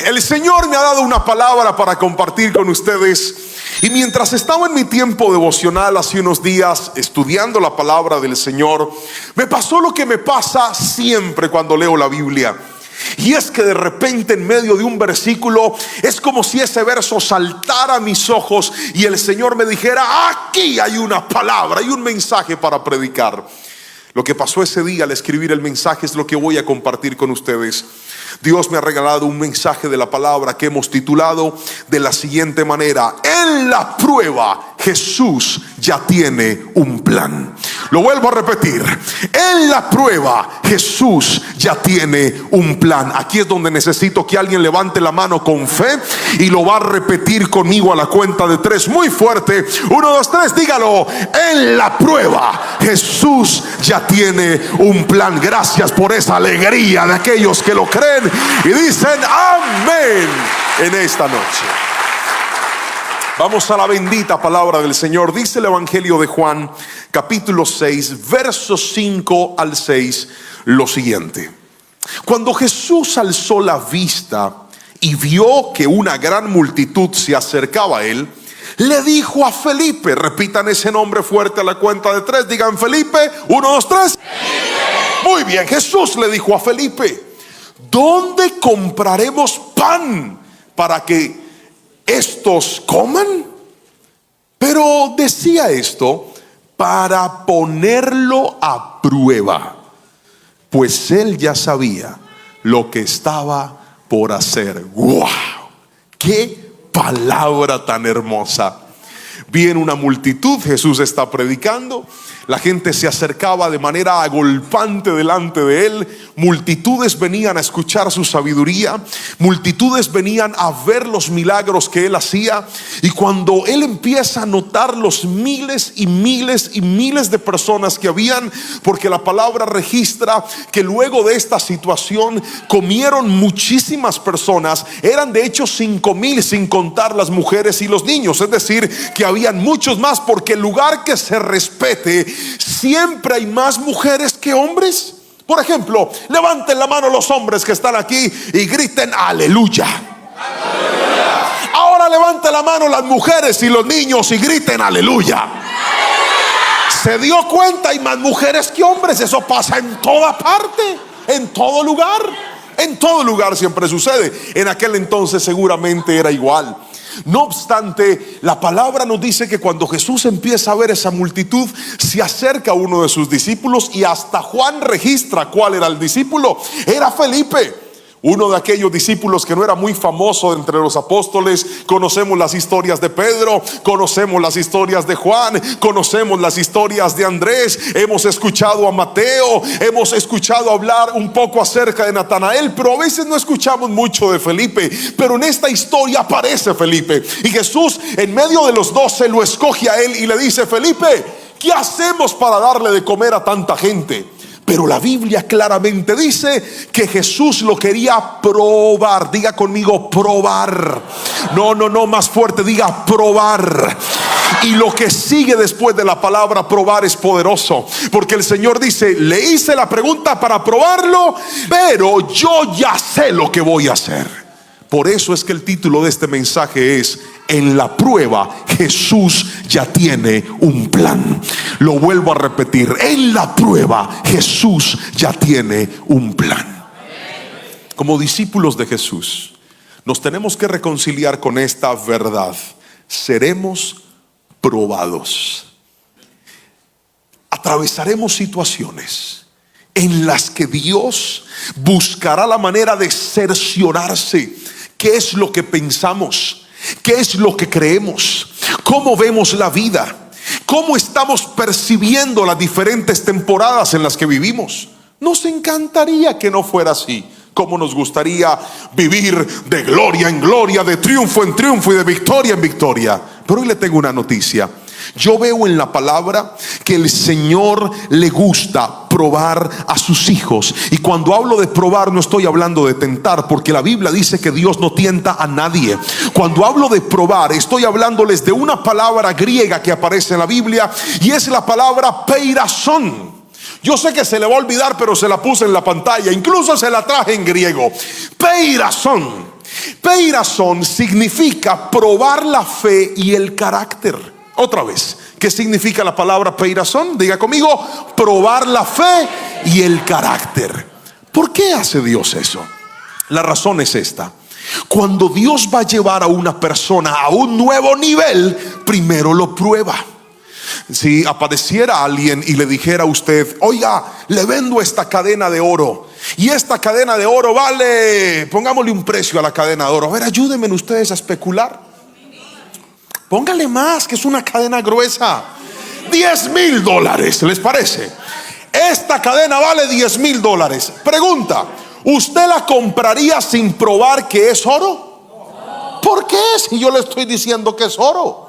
El Señor me ha dado una palabra para compartir con ustedes. Y mientras estaba en mi tiempo devocional hace unos días estudiando la palabra del Señor, me pasó lo que me pasa siempre cuando leo la Biblia. Y es que de repente en medio de un versículo es como si ese verso saltara a mis ojos y el Señor me dijera: aquí hay una palabra, hay un mensaje para predicar. Lo que pasó ese día al escribir el mensaje es lo que voy a compartir con ustedes. Dios me ha regalado un mensaje de la palabra que hemos titulado de la siguiente manera: en la prueba Jesús ya tiene un plan. Lo vuelvo a repetir: en la prueba Jesús ya tiene un plan. Aquí es donde necesito que alguien levante la mano con fe y lo va a repetir conmigo a la cuenta de 3 muy fuerte. 1, 2, 3, dígalo: en la prueba Jesús ya tiene un plan. Gracias por esa alegría de aquellos que lo creen y dicen amén en esta noche. Vamos a la bendita palabra del Señor. Dice el Evangelio de Juan, capítulo 6, versos 5 al 6, lo siguiente: cuando Jesús alzó la vista y vio que una gran multitud se acercaba a él, le dijo a Felipe, repitan ese nombre fuerte a la cuenta de 3, digan Felipe, 1, 2, 3. Muy bien, Jesús le dijo a Felipe: ¿dónde compraremos pan para que estos coman? Pero decía esto para ponerlo a prueba, pues él ya sabía lo que estaba por hacer. ¡Wow! ¡Qué palabra tan hermosa! Viene una multitud, Jesús está predicando, la gente se acercaba de manera agolpante delante de él. Multitudes venían a escuchar su sabiduría, multitudes venían a ver los milagros que él hacía. Y cuando él empieza a notar los miles y miles y miles de personas que habían, porque la palabra registra que luego de esta situación comieron muchísimas personas, eran de hecho 5,000 sin contar las mujeres y los niños, es decir, que habían muchos más, porque el lugar que se respete siempre hay más mujeres que hombres. Por ejemplo, levanten la mano los hombres que están aquí y griten aleluya. Aleluya. Ahora levanten la mano las mujeres y los niños y griten aleluya. Aleluya. Se dio cuenta, hay más mujeres que hombres. Eso pasa en toda parte, en todo lugar. En todo lugar siempre sucede. En aquel entonces seguramente era igual. No obstante, la palabra nos dice que cuando Jesús empieza a ver esa multitud, se acerca a uno de sus discípulos, y hasta Juan registra cuál era el discípulo. Era Felipe, uno de aquellos discípulos que no era muy famoso entre los apóstoles. Conocemos las historias de Pedro, conocemos las historias de Juan, conocemos las historias de Andrés, hemos escuchado a Mateo, hemos escuchado hablar un poco acerca de Natanael, pero a veces no escuchamos mucho de Felipe. Pero en esta historia aparece Felipe, y Jesús en medio de los 12 lo escoge a él y le dice: Felipe, ¿qué hacemos para darle de comer a tanta gente? Pero la Biblia claramente dice que Jesús lo quería probar. Diga conmigo: probar. No, más fuerte, diga probar. Y lo que sigue después de la palabra probar es poderoso, porque el Señor dice: le hice la pregunta para probarlo, pero yo ya sé lo que voy a hacer. Por eso es que el título de este mensaje es: en la prueba Jesús ya tiene un plan. Lo vuelvo a repetir: en la prueba Jesús ya tiene un plan. Como discípulos de Jesús, nos tenemos que reconciliar con esta verdad: seremos probados. Atravesaremos situaciones en las que Dios buscará la manera de cerciorarse qué es lo que pensamos, qué es lo que creemos, cómo vemos la vida, cómo estamos percibiendo las diferentes temporadas en las que vivimos. Nos encantaría que no fuera así. Cómo nos gustaría vivir de gloria en gloria, de triunfo en triunfo y de victoria en victoria. Pero hoy le tengo una noticia. Yo veo en la palabra que el Señor le gusta probar a sus hijos. Y cuando hablo de probar, no estoy hablando de tentar, porque la Biblia dice que Dios no tienta a nadie. Cuando hablo de probar, estoy hablándoles de una palabra griega que aparece en la Biblia, y es la palabra peirasón. Yo sé que se le va a olvidar, pero se la puse en la pantalla, incluso se la traje en griego. Peirasón. Peirasón significa probar la fe y el carácter. Otra vez, ¿qué significa la palabra peirasón? Diga conmigo: probar la fe y el carácter. ¿Por qué hace Dios eso? La razón es esta: cuando Dios va a llevar a una persona a un nuevo nivel, primero lo prueba. Si apareciera alguien y le dijera a usted: oiga, le vendo esta cadena de oro, y esta cadena de oro vale, pongámosle un precio a la cadena de oro. A ver, ayúdenme ustedes a especular. Póngale más, que es una cadena gruesa. $10,000, ¿les parece? Esta cadena vale $10,000. Pregunta: ¿usted la compraría sin probar que es oro? ¿Por qué? Si yo le estoy diciendo que es oro.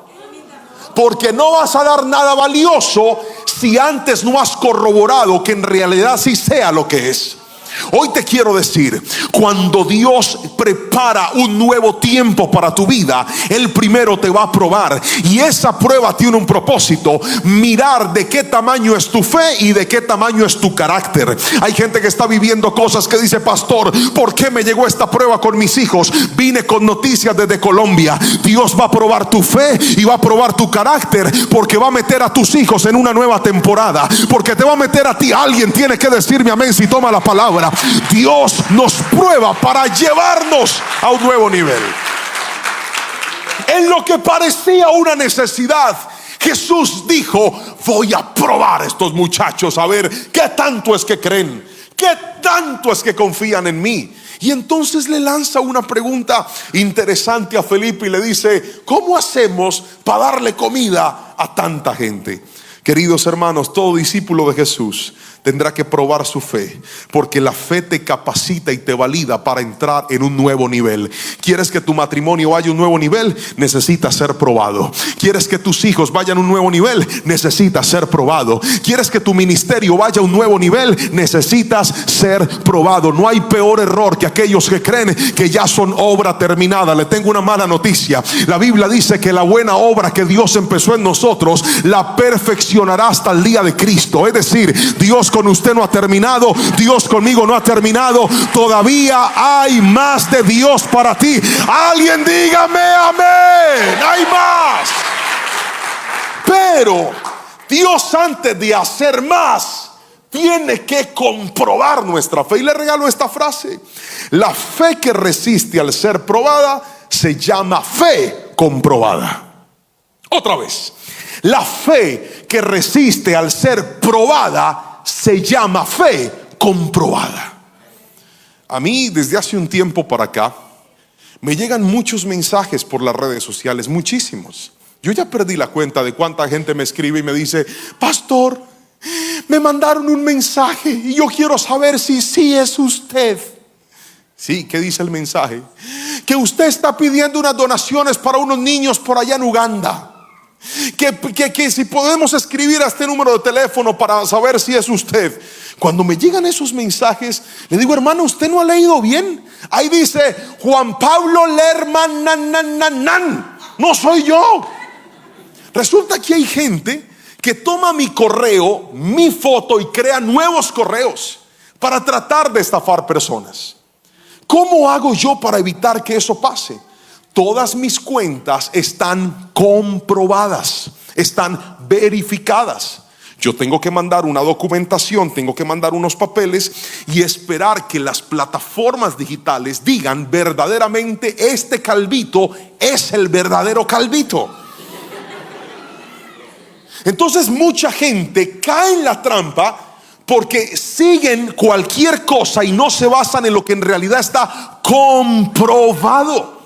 Porque no vas a dar nada valioso si antes no has corroborado que en realidad sí sea lo que es. Hoy te quiero decir, cuando Dios prepara un nuevo tiempo para tu vida, Él primero te va a probar, y esa prueba tiene un propósito: mirar de qué tamaño es tu fe y de qué tamaño es tu carácter. Hay gente que está viviendo cosas que dice: pastor, ¿por qué me llegó esta prueba con mis hijos? Vine con noticias desde Colombia. Dios va a probar tu fe y va a probar tu carácter, porque va a meter a tus hijos en una nueva temporada, porque te va a meter a ti. Alguien tiene que decirme amén si toma la palabra. Dios nos prueba para llevarnos a un nuevo nivel. En lo que parecía una necesidad, Jesús dijo: voy a probar a estos muchachos, a ver qué tanto es que creen, qué tanto es que confían en mí. Y entonces le lanza una pregunta interesante a Felipe y le dice: ¿cómo hacemos para darle comida a tanta gente? Queridos hermanos, todo discípulo de Jesús tendrá que probar su fe, porque la fe te capacita y te valida para entrar en un nuevo nivel. ¿Quieres que tu matrimonio vaya a un nuevo nivel? Necesitas ser probado. ¿Quieres que tus hijos vayan a un nuevo nivel? Necesitas ser probado. ¿Quieres que tu ministerio vaya a un nuevo nivel? Necesitas ser probado. No hay peor error que aquellos que creen que ya son obra terminada. Le tengo una mala noticia: la Biblia dice que la buena obra que Dios empezó en nosotros la perfeccionará hasta el día de Cristo. Es decir, Dios con usted no ha terminado, Dios conmigo no ha terminado. Todavía hay más de Dios para ti. Alguien dígame amén. Hay más. Pero Dios, antes de hacer más, tiene que comprobar nuestra fe. Y le regalo esta frase: la fe que resiste al ser probada se llama fe comprobada. Otra vez: la fe que resiste al ser probada se llama fe comprobada. A mí, desde hace un tiempo para acá, me llegan muchos mensajes por las redes sociales, muchísimos. Yo ya perdí la cuenta de cuánta gente me escribe y me dice: pastor, me mandaron un mensaje y yo quiero saber si sí es usted. Sí, ¿qué dice el mensaje? Que usted está pidiendo unas donaciones para unos niños por allá en Uganda. Que si podemos escribir a este número de teléfono para saber si es usted. Cuando me llegan esos mensajes, le digo: hermano, ¿usted no ha leído bien? Ahí dice Juan Pablo Lerman, no soy yo. Resulta que hay gente que toma mi correo, mi foto, y crea nuevos correos para tratar de estafar personas. ¿Cómo hago yo para evitar que eso pase? Todas mis cuentas están comprobadas, están verificadas. Yo tengo que mandar una documentación, tengo que mandar unos papeles y esperar que las plataformas digitales digan verdaderamente: este Calvito es el verdadero Calvito. Entonces mucha gente cae en la trampa porque siguen cualquier cosa y no se basan en lo que en realidad está comprobado.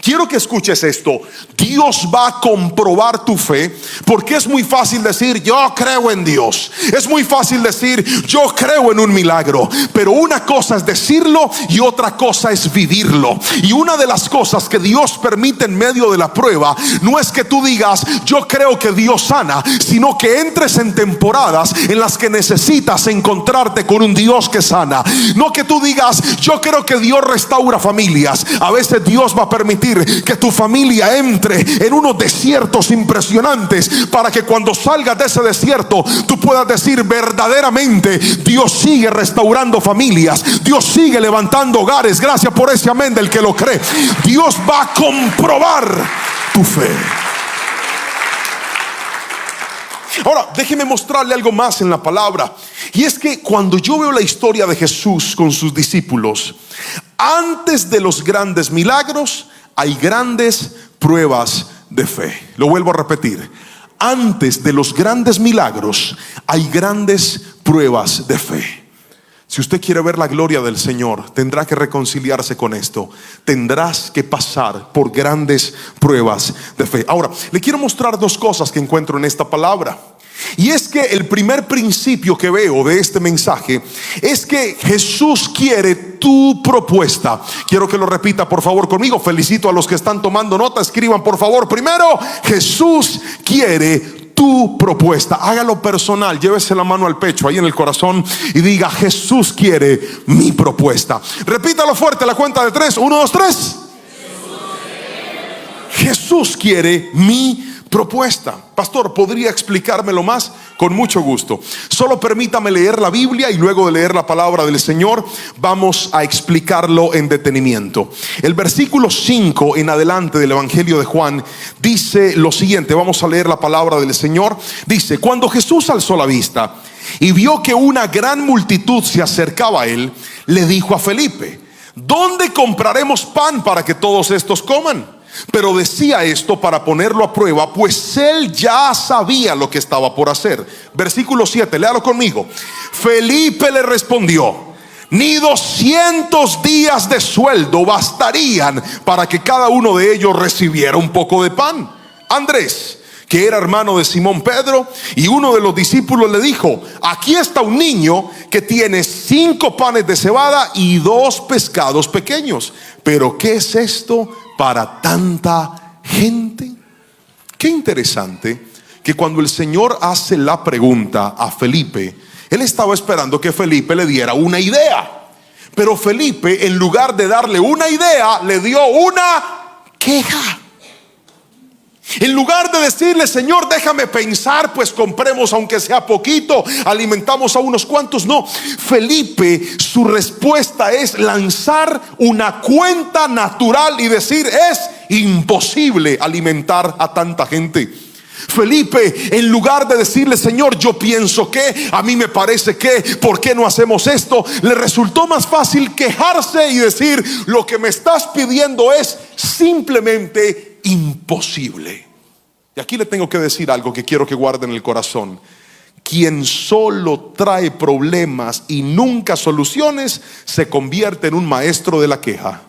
Quiero que escuches esto: Dios va a comprobar tu fe, porque es muy fácil decir: yo creo en Dios. Es muy fácil decir: yo creo en un milagro. Pero una cosa es decirlo y otra cosa es vivirlo. Y una de las cosas que Dios permite en medio de la prueba no es que tú digas: yo creo que Dios sana, sino que entres en temporadas en las que necesitas encontrarte con un Dios que sana. No que tú digas: yo creo que Dios restaura familias. A veces Dios va a permitir permitir que tu familia entre en unos desiertos impresionantes, para que cuando salgas de ese desierto tú puedas decir: verdaderamente Dios sigue restaurando familias, Dios sigue levantando hogares. Gracias por ese amén del que lo cree. Dios va a comprobar tu fe. Ahora, déjeme mostrarle algo más en la palabra. Y es que cuando yo veo la historia de Jesús con sus discípulos, antes de los grandes milagros hay grandes pruebas de fe. Lo vuelvo a repetir: antes de los grandes milagros hay grandes pruebas de fe. Si usted quiere ver la gloria del Señor, tendrá que reconciliarse con esto. Tendrás que pasar por grandes pruebas de fe. Ahora, le quiero mostrar dos cosas que encuentro en esta palabra. Y es que el primer principio que veo de este mensaje es que Jesús quiere tu propuesta. Quiero que lo repita por favor conmigo. Felicito a los que están tomando nota. Escriban por favor. Primero, Jesús quiere tu propuesta. Hágalo personal, llévese la mano al pecho, ahí en el corazón, y diga: Jesús quiere mi propuesta. Repítalo fuerte, la cuenta de 3. 1, 2, 3. Jesús quiere mi propuesta. Pastor, ¿podría explicármelo más? Con mucho gusto. Solo permítame leer la Biblia y luego de leer la palabra del Señor vamos a explicarlo en detenimiento. El versículo 5 en adelante del Evangelio de Juan dice lo siguiente. Vamos a leer la palabra del Señor. Dice: cuando Jesús alzó la vista y vio que una gran multitud se acercaba a él, le dijo a Felipe: ¿dónde compraremos pan para que todos estos coman? Pero decía esto para ponerlo a prueba, pues él ya sabía lo que estaba por hacer. Versículo 7, léalo conmigo. Felipe le respondió: ni 200 días de sueldo bastarían para que cada uno de ellos recibiera un poco de pan. Andrés, que era hermano de Simón Pedro, y uno de los discípulos, le dijo: aquí está un niño que tiene 5 panes de cebada y 2 pescados pequeños. Pero ¿qué es esto para tanta gente? Qué interesante que cuando el Señor hace la pregunta a Felipe, él estaba esperando que Felipe le diera una idea. Pero Felipe, en lugar de darle una idea, le dio una queja. En lugar de decirle: Señor, déjame pensar, pues compremos aunque sea poquito, alimentamos a unos cuantos. No, Felipe, su respuesta es lanzar una cuenta natural y decir: es imposible alimentar a tanta gente. Felipe, en lugar de decirle: Señor, yo pienso que, a mí me parece que, ¿por qué no hacemos esto?, le resultó más fácil quejarse y decir: lo que me estás pidiendo es simplemente imposible. Y aquí le tengo que decir algo que quiero que guarden en el corazón: quien solo trae problemas y nunca soluciones se convierte en un maestro de la queja.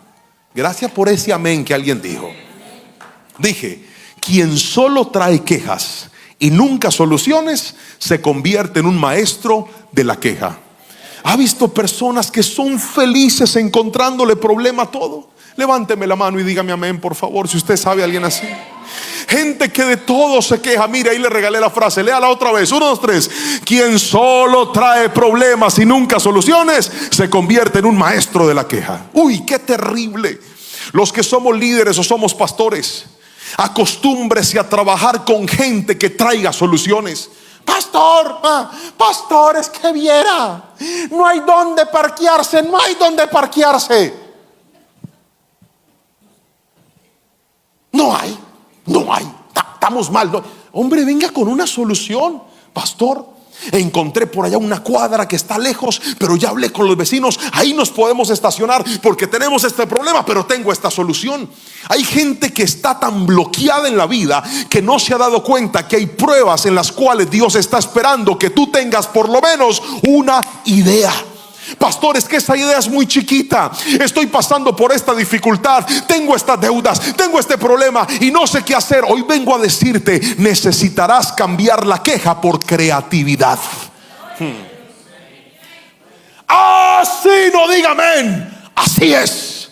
Gracias por ese amén que alguien dijo. Dije: quien solo trae quejas y nunca soluciones se convierte en un maestro de la queja. ¿Ha visto personas que son felices encontrándole problema a todo? Levánteme la mano y dígame amén, por favor, si usted sabe a alguien así. Gente que de todo se queja. Mire, ahí le regalé la frase, léala otra vez. 1, 2, 3. Quien solo trae problemas y nunca soluciones se convierte en un maestro de la queja. Uy, qué terrible. Los que somos líderes o somos pastores, acostúmbrese a trabajar con gente que traiga soluciones. Pastor, pastor, es que viera, no hay donde parquearse, no hay donde parquearse. No hay, estamos mal. No. Hombre, venga con una solución. Pastor, encontré por allá una cuadra que está lejos, pero ya hablé con los vecinos, ahí nos podemos estacionar porque tenemos este problema, pero tengo esta solución. Hay gente que está tan bloqueada en la vida que no se ha dado cuenta que hay pruebas en las cuales Dios está esperando que tú tengas por lo menos una idea. Pastor, es que esa idea es muy chiquita. Estoy pasando por esta dificultad, tengo estas deudas, tengo este problema y no sé qué hacer. Hoy vengo a decirte: necesitarás cambiar la queja por creatividad. Así no, diga amén. Así es.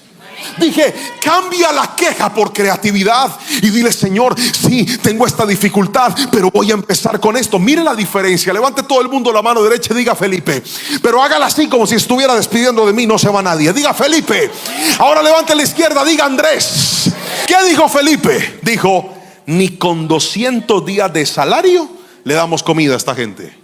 Dije, cambia la queja por creatividad y dile: Señor, sí, tengo esta dificultad, pero voy a empezar con esto. Mire la diferencia. Levante todo el mundo la mano derecha y diga: Felipe. Pero hágala así como si estuviera despidiendo de mí. No se va nadie. Diga: Felipe. Ahora levante la izquierda, diga: Andrés. ¿Qué dijo Felipe? Dijo: ni con 200 días de salario le damos comida a esta gente.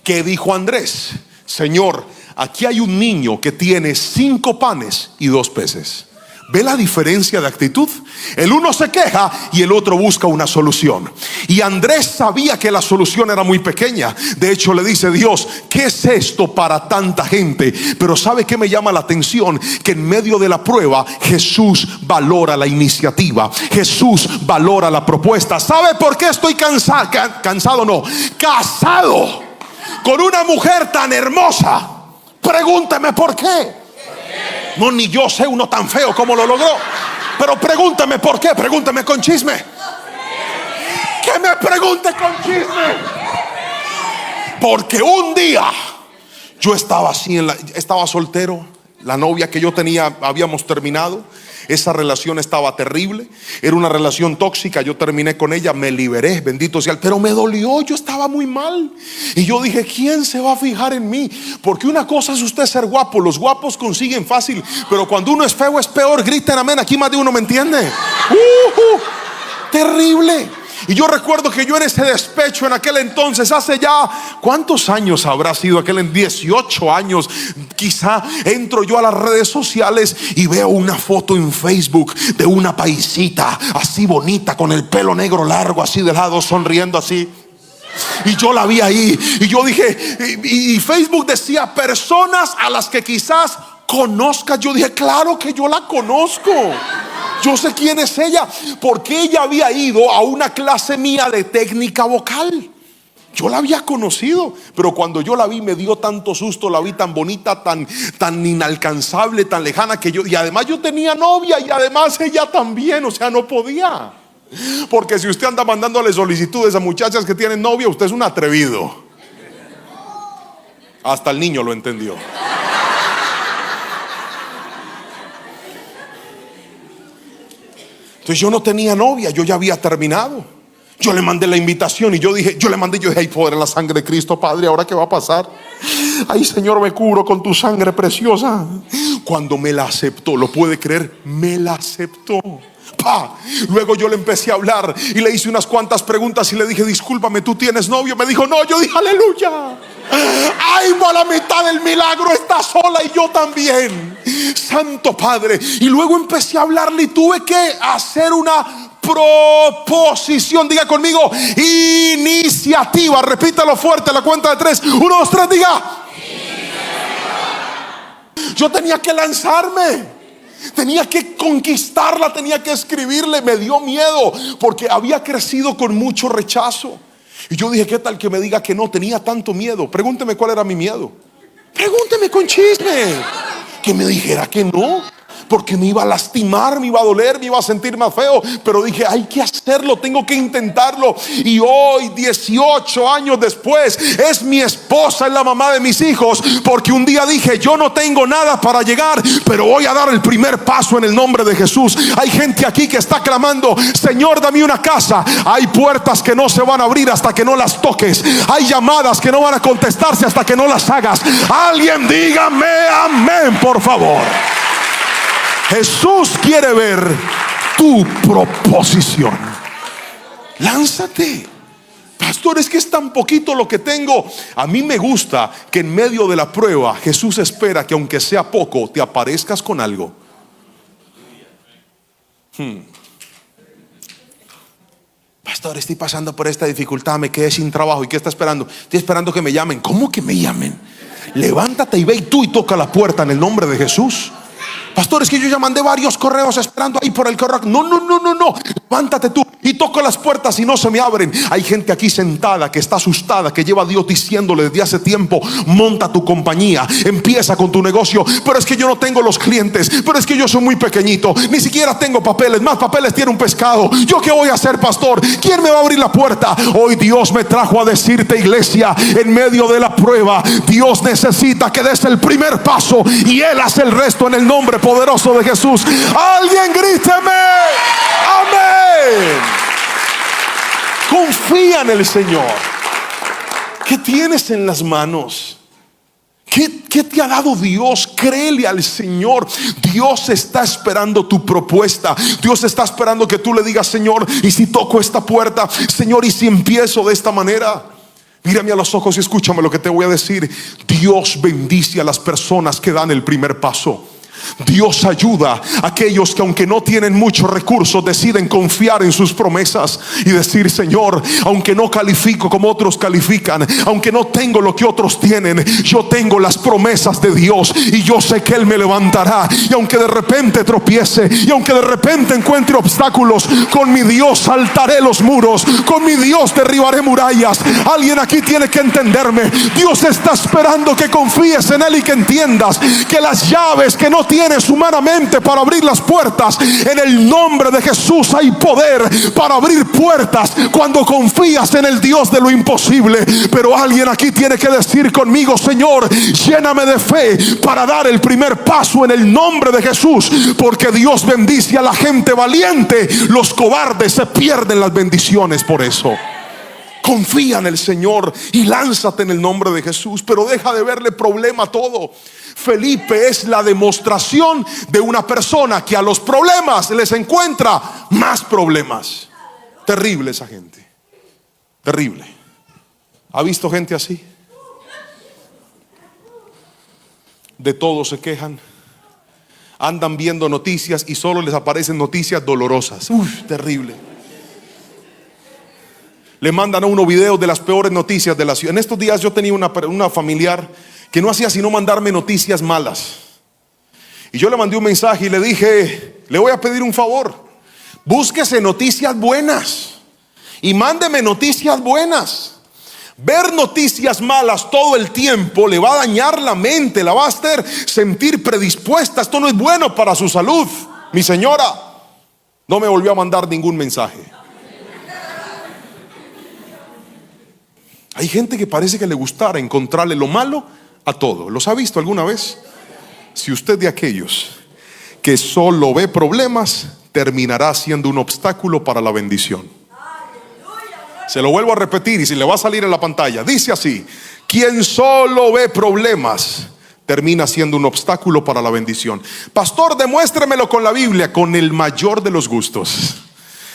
¿Qué dijo Andrés? Señor, aquí hay un niño que tiene 5 panes y 2 peces. ¿Ve la diferencia de actitud? El uno se queja y el otro busca una solución. Y Andrés sabía que la solución era muy pequeña. De hecho, le dice: Dios, ¿qué es esto para tanta gente? Pero ¿sabe qué me llama la atención? Que en medio de la prueba Jesús valora la iniciativa. Jesús valora la propuesta. ¿Sabe por qué estoy casado con una mujer tan hermosa? Pregúnteme por qué. No, ni yo sé uno tan feo como lo logró. Pero pregúntame por qué. Pregúntame con chisme. Que me pregunte con chisme. Porque un día yo estaba así estaba soltero. La novia que yo tenía habíamos terminado. Esa relación estaba terrible. Era una relación tóxica. Yo terminé con ella, me liberé, bendito sea. Pero me dolió, yo estaba muy mal. Y yo dije: ¿quién se va a fijar en mí? Porque una cosa es usted ser guapo. Los guapos consiguen fácil, pero cuando uno es feo es peor. Griten amén, aquí más de uno me entiende. Terrible. Y yo recuerdo que yo en ese despecho en aquel entonces, hace ya, ¿cuántos años habrá sido aquel? En 18 años quizá, entro yo a las redes sociales y veo una foto en Facebook de una paisita así bonita, con el pelo negro largo así de lado, sonriendo así. Y yo la vi ahí y yo dije, y Facebook decía: personas a las que quizás conozcas. Yo dije: claro que yo la conozco. Yo sé quién es ella, porque ella había ido a una clase mía de técnica vocal. Yo la había conocido, pero cuando yo la vi me dio tanto susto. La vi tan bonita, tan inalcanzable, tan lejana, que y además yo tenía novia, y además ella también. O sea, no podía. Porque si usted anda mandándole solicitudes a muchachas que tienen novia, usted es un atrevido. Hasta el niño lo entendió. Entonces yo no tenía novia, yo ya había terminado. Yo le mandé la invitación y yo dije, hay poder en la sangre de Cristo, Padre, ¿ahora qué va a pasar? Ay, Señor, me cubro con tu sangre preciosa. Cuando me la aceptó, ¿lo puede creer? Me la aceptó. Luego yo le empecé a hablar y le hice unas cuantas preguntas y le dije: discúlpame, ¿tú tienes novio? Me dijo: no. Yo dije: aleluya. Ay, a la mitad del milagro está sola y yo también. Santo Padre. Y luego empecé a hablarle y tuve que hacer una proposición. Diga conmigo: iniciativa. Repítalo fuerte a la cuenta de 3. 1, 2, 3, diga. Yo tenía que lanzarme. Tenía que conquistarla, tenía que escribirle. Me dio miedo porque había crecido con mucho rechazo. Y yo dije: ¿qué tal que me diga que no? Tenía tanto miedo. Pregúnteme cuál era mi miedo. Pregúnteme con chisme. Que me dijera que no, porque me iba a lastimar, me iba a doler, me iba a sentir más feo. Pero dije: hay que hacerlo, tengo que intentarlo. Y hoy, 18 años después, es mi esposa, es la mamá de mis hijos. Porque un día dije: yo no tengo nada para llegar, pero voy a dar el primer paso en el nombre de Jesús. Hay gente aquí que está clamando: Señor, dame una casa. Hay puertas que no se van a abrir hasta que no las toques. Hay llamadas que no van a contestarse hasta que no las hagas. Alguien dígame amén, por favor. Jesús quiere ver tu proposición. Lánzate. Pastor, es que es tan poquito lo que tengo. A mí me gusta que en medio de la prueba Jesús espera que, aunque sea poco, te aparezcas con algo. Pastor, estoy pasando por esta dificultad, me quedé sin trabajo. ¿Y qué está esperando? Estoy esperando que me llamen. ¿Cómo que me llamen? Levántate y ve tú y toca la puerta en el nombre de Jesús. Pastor, es que yo ya mandé varios correos esperando ahí por el correo. No. levántate tú. Y toco las puertas y no se me abren. Hay gente aquí sentada que está asustada, que lleva a Dios diciéndole desde hace tiempo: monta tu compañía, empieza con tu negocio. Pero es que yo no tengo los clientes, pero es que yo soy muy pequeñito, ni siquiera tengo papeles, más papeles tiene un pescado. ¿Yo qué voy a hacer, pastor? ¿Quién me va a abrir la puerta? Hoy Dios me trajo a decirte, iglesia, en medio de la prueba, Dios necesita que des el primer paso y Él hace el resto en el nombre poderoso de Jesús. Alguien gríteme: amén. Confía en el Señor. ¿Qué tienes en las manos? ¿Qué te ha dado Dios? Créele al Señor. Dios está esperando tu propuesta. Dios está esperando que tú le digas: Señor, ¿y si toco esta puerta? Señor, ¿y si empiezo de esta manera? Mírame a los ojos y escúchame lo que te voy a decir. Dios bendice a las personas que dan el primer paso. Dios ayuda a aquellos que, aunque no tienen muchos recursos, deciden confiar en sus promesas y decir: Señor, aunque no califico como otros califican, aunque no tengo lo que otros tienen, yo tengo las promesas de Dios y yo sé que Él me levantará. Y aunque de repente tropiece, y aunque de repente encuentre obstáculos, con mi Dios saltaré los muros, con mi Dios derribaré murallas. Alguien aquí tiene que entenderme. Dios está esperando que confíes en Él y que entiendas que las llaves que no tienes humanamente para abrir las puertas, en el nombre de Jesús hay poder para abrir puertas cuando confías en el Dios de lo imposible. Pero alguien aquí tiene que decir conmigo: Señor, lléname de fe para dar el primer paso en el nombre de Jesús, porque Dios bendice a la gente valiente. Los cobardes se pierden las bendiciones por eso. Confía en el Señor y lánzate en el nombre de Jesús, pero deja de verle problema a todo. Felipe es la demostración de una persona que a los problemas les encuentra más problemas. Terrible esa gente, terrible. ¿Ha visto gente así? De todo se quejan, andan viendo noticias y solo les aparecen noticias dolorosas. Terrible. Le mandan a uno videos de las peores noticias de la ciudad. En estos días yo tenía una familiar que no hacía sino mandarme noticias malas. Y yo le mandé un mensaje y le dije: le voy a pedir un favor, búsquese noticias buenas y mándeme noticias buenas. Ver noticias malas todo el tiempo le va a dañar la mente, la va a hacer sentir predispuesta. Esto no es bueno para su salud. Mi señora no me volvió a mandar ningún mensaje. Hay gente que parece que le gustara encontrarle lo malo a todo. ¿Los ha visto alguna vez? Si usted de aquellos que solo ve problemas, terminará siendo un obstáculo para la bendición. Se lo vuelvo a repetir y si le va a salir en la pantalla, dice así: quien solo ve problemas termina siendo un obstáculo para la bendición. Pastor, demuéstremelo con la Biblia. Con el mayor de los gustos.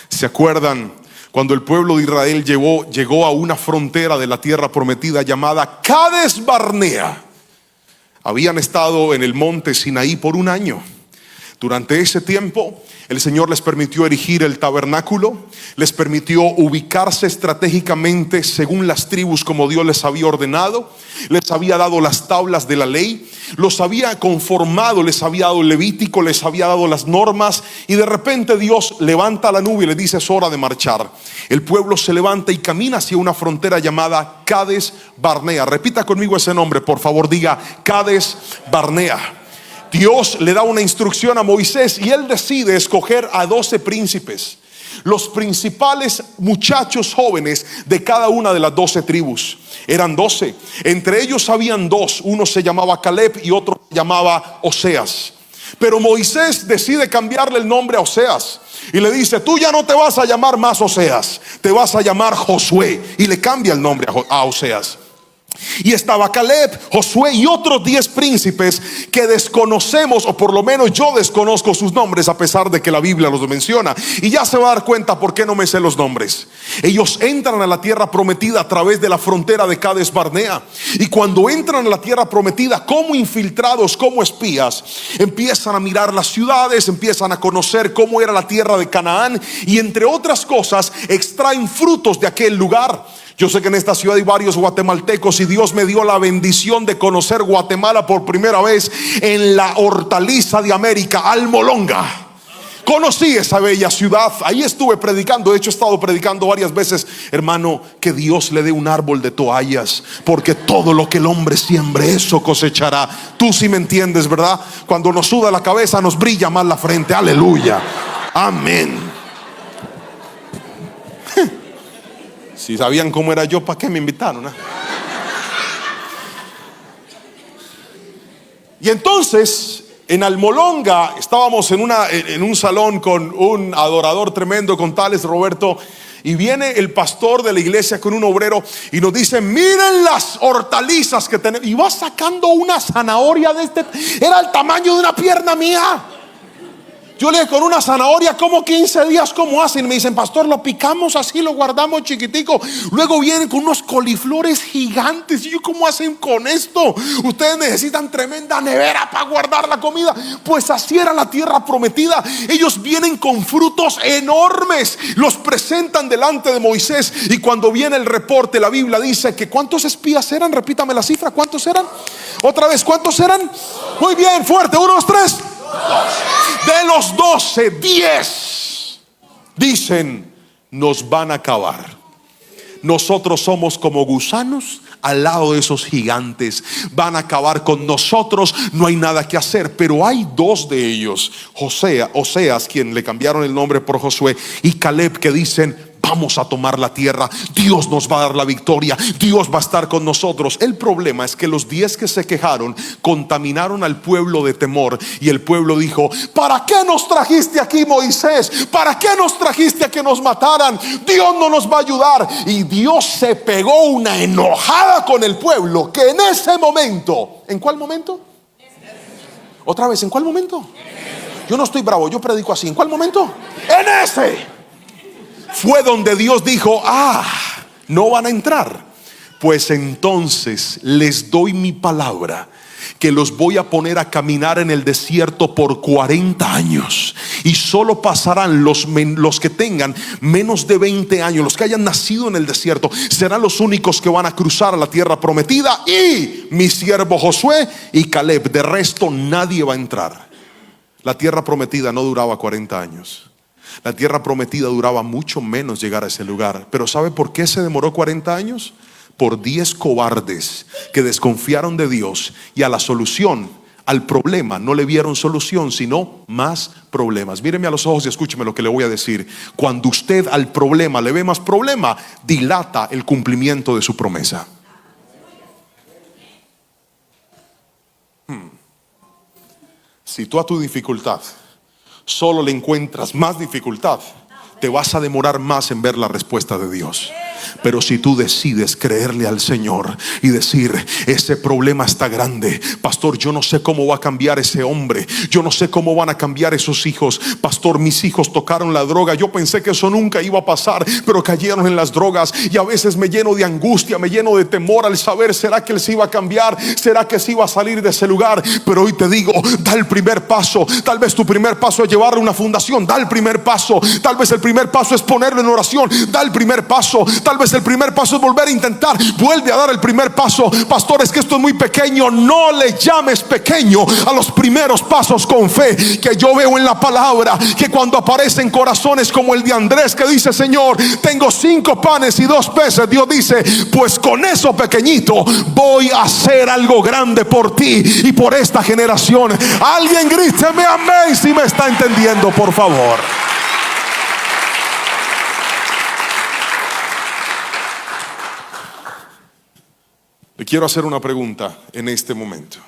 ¿Se acuerdan cuando el pueblo de Israel llegó a una frontera de la tierra prometida llamada Cades Barnea? Habían estado en el monte Sinaí por un año. Durante ese tiempo el Señor les permitió erigir el tabernáculo, les permitió ubicarse estratégicamente según las tribus como Dios les había ordenado, les había dado las tablas de la ley, los había conformado, les había dado el Levítico, les había dado las normas. Y de repente Dios levanta la nube y le dice: es hora de marchar. El pueblo se levanta y camina hacia una frontera llamada Cades Barnea. Repita conmigo ese nombre, por favor, diga: Cades Barnea. Dios le da una instrucción a Moisés y él decide escoger a 12 príncipes, los principales muchachos jóvenes de cada una de las 12 tribus. Eran 12, entre ellos habían dos, uno se llamaba Caleb y otro se llamaba Oseas. Pero Moisés decide cambiarle el nombre a Oseas y le dice: tú ya no te vas a llamar más Oseas, te vas a llamar Josué. Y le cambia el nombre a Oseas. Y estaba Caleb, Josué y otros 10 príncipes que desconocemos, o por lo menos yo desconozco sus nombres, a pesar de que la Biblia los menciona. Y ya se va a dar cuenta por qué no me sé los nombres. Ellos entran a la tierra prometida a través de la frontera de Cades Barnea. Y cuando entran a la tierra prometida como infiltrados, como espías, empiezan a mirar las ciudades, empiezan a conocer cómo era la tierra de Canaán. Y entre otras cosas extraen frutos de aquel lugar. Yo sé que en esta ciudad hay varios guatemaltecos y Dios me dio la bendición de conocer Guatemala por primera vez en la hortaliza de América, almolonga. Conocí esa bella ciudad, ahí estuve predicando. De hecho he estado predicando varias veces, hermano, que Dios le dé un árbol de toallas, porque todo lo que el hombre siembre, eso cosechará. Tú sí me entiendes, ¿verdad? Cuando nos suda la cabeza, nos brilla más la frente. Aleluya, amén. Si sabían cómo era yo, ¿para qué me invitaron? Y entonces en Almolonga estábamos en un salón con un adorador tremendo, con tales Roberto, y viene el pastor de la iglesia con un obrero y nos dice: miren las hortalizas que tenemos. Y va sacando una zanahoria era el tamaño de una pierna mía. Yo le dije: con una zanahoria, ¿cómo 15 días? ¿Cómo hacen? Me dicen: pastor, lo picamos así, lo guardamos chiquitico. Luego vienen con unos coliflores gigantes. Y yo: ¿cómo hacen con esto? Ustedes necesitan tremenda nevera para guardar la comida. Pues así era la tierra prometida. Ellos vienen con frutos enormes, los presentan delante de Moisés. Y cuando viene el reporte, la Biblia dice que ¿cuántos espías eran? Repítame la cifra, ¿cuántos eran? Otra vez, ¿cuántos eran? Muy bien, fuerte, 1, 2, 3. De los 12, 10 dicen: nos van a acabar. Nosotros somos como gusanos al lado de esos gigantes. Van a acabar con nosotros, no hay nada que hacer. Pero hay 2 de ellos, Oseas, quien le cambiaron el nombre por Josué, y Caleb, que dicen: vamos a tomar la tierra, Dios nos va a dar la victoria, Dios va a estar con nosotros. El problema es que los 10 que se quejaron contaminaron al pueblo de temor. Y el pueblo dijo: ¿para qué nos trajiste aquí, Moisés? ¿Para qué nos trajiste a que nos mataran? Dios no nos va a ayudar. Y Dios se pegó una enojada con el pueblo, que en ese momento, ¿en cuál momento? Otra vez, ¿en cuál momento? Yo no estoy bravo, yo predico así. ¿En cuál momento? En ese fue donde Dios dijo: no van a entrar. Pues entonces les doy mi palabra, que los voy a poner a caminar en el desierto por 40 años. Y solo pasarán los que tengan menos de 20 años, los que hayan nacido en el desierto, serán los únicos que van a cruzar a la tierra prometida. Y mi siervo Josué y Caleb. De resto nadie va a entrar. La tierra prometida no duraba 40 años. La tierra prometida duraba mucho menos llegar a ese lugar. Pero ¿sabe por qué se demoró 40 años? Por 10 cobardes que desconfiaron de Dios y a la solución, al problema, no le vieron solución, sino más problemas. Míreme a los ojos y escúcheme lo que le voy a decir. Cuando usted al problema le ve más problema, dilata el cumplimiento de su promesa. Si tú a tu dificultad solo le encuentras más dificultad, te vas a demorar más en ver la respuesta de Dios. Pero si tú decides creerle al Señor y decir: ese problema está grande, pastor, yo no sé cómo va a cambiar ese hombre, yo no sé cómo van a cambiar esos hijos, pastor, mis hijos tocaron la droga, yo pensé que eso nunca iba a pasar, pero cayeron en las drogas. Y a veces me lleno de angustia, me lleno de temor al saber: ¿será que él se iba a cambiar? ¿Será que se iba a salir de ese lugar? Pero hoy te digo: da el primer paso. Tal vez tu primer paso es llevarle una fundación, da el primer paso. Tal vez el primer paso es ponerlo en oración, da el primer paso. Tal vez el primer paso es volver a intentar, vuelve a dar el primer paso. Pastor, es que esto es muy pequeño. No le llames pequeño a los primeros pasos con fe que yo veo en la palabra, que cuando aparecen corazones como el de Andrés, que dice: Señor, tengo 5 panes y 2 peces, Dios dice: pues con eso pequeñito voy a hacer algo grande por ti y por esta generación. Alguien gríteme amén si me está entendiendo, por favor. Le quiero hacer una pregunta en este momento,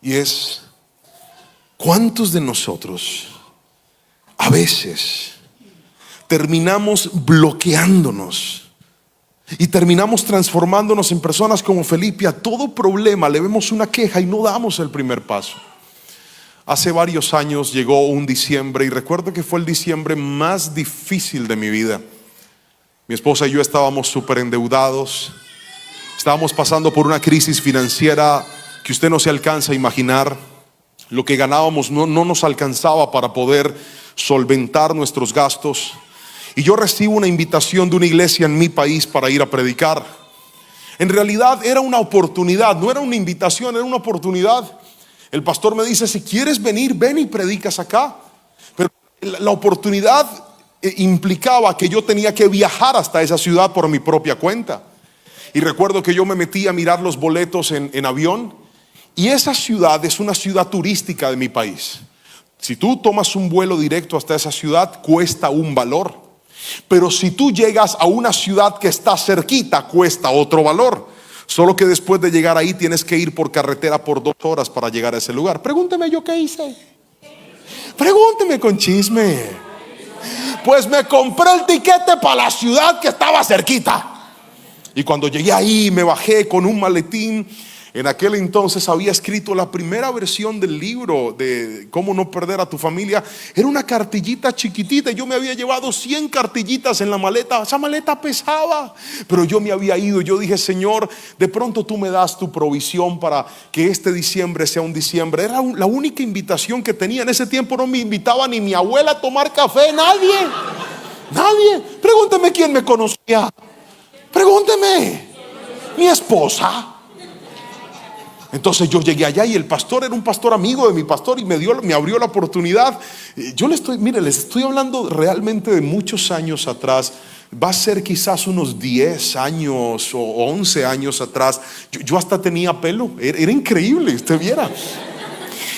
y es: ¿cuántos de nosotros a veces terminamos bloqueándonos y terminamos transformándonos en personas como Felipe? A todo problema le vemos una queja y no damos el primer paso. Hace varios años llegó un diciembre, y recuerdo que fue el diciembre más difícil de mi vida. Mi esposa y yo estábamos súper endeudados. Estábamos pasando por una crisis financiera que usted no se alcanza a imaginar. Lo que ganábamos no nos alcanzaba para poder solventar nuestros gastos. Y yo recibo una invitación de una iglesia en mi país para ir a predicar. En realidad era una oportunidad, no era una invitación, era una oportunidad. El pastor me dice: si quieres venir, ven y predicas acá. La oportunidad implicaba que yo tenía que viajar hasta esa ciudad por mi propia cuenta. Y recuerdo que yo me metí a mirar los boletos en avión. Y esa ciudad es una ciudad turística de mi país. Si tú tomas un vuelo directo hasta esa ciudad, cuesta un valor. Pero si tú llegas a una ciudad que está cerquita, cuesta otro valor. Solo que después de llegar ahí tienes que ir por carretera por 2 horas para llegar a ese lugar. Pregúnteme yo qué hice. Pregúnteme con chisme. Pues me compré el tiquete para la ciudad que estaba cerquita. Y cuando llegué ahí me bajé con un maletín. En aquel entonces había escrito la primera versión del libro de cómo no perder a tu familia. Era una cartillita chiquitita. Yo me había llevado 100 cartillitas en la maleta. Esa maleta pesaba, pero yo me había ido. Yo dije: Señor, de pronto tú me das tu provisión para que este diciembre sea un diciembre. Era la única invitación que tenía. En ese tiempo no me invitaba ni mi abuela a tomar café. Nadie. Pregúnteme quién me conocía. Pregúnteme. Mi esposa. Entonces yo llegué allá y el pastor era un pastor amigo de mi pastor y me abrió la oportunidad. Les estoy hablando realmente de muchos años atrás. Va a ser quizás unos 10 años o 11 años atrás. Yo hasta tenía pelo, era increíble, usted viera.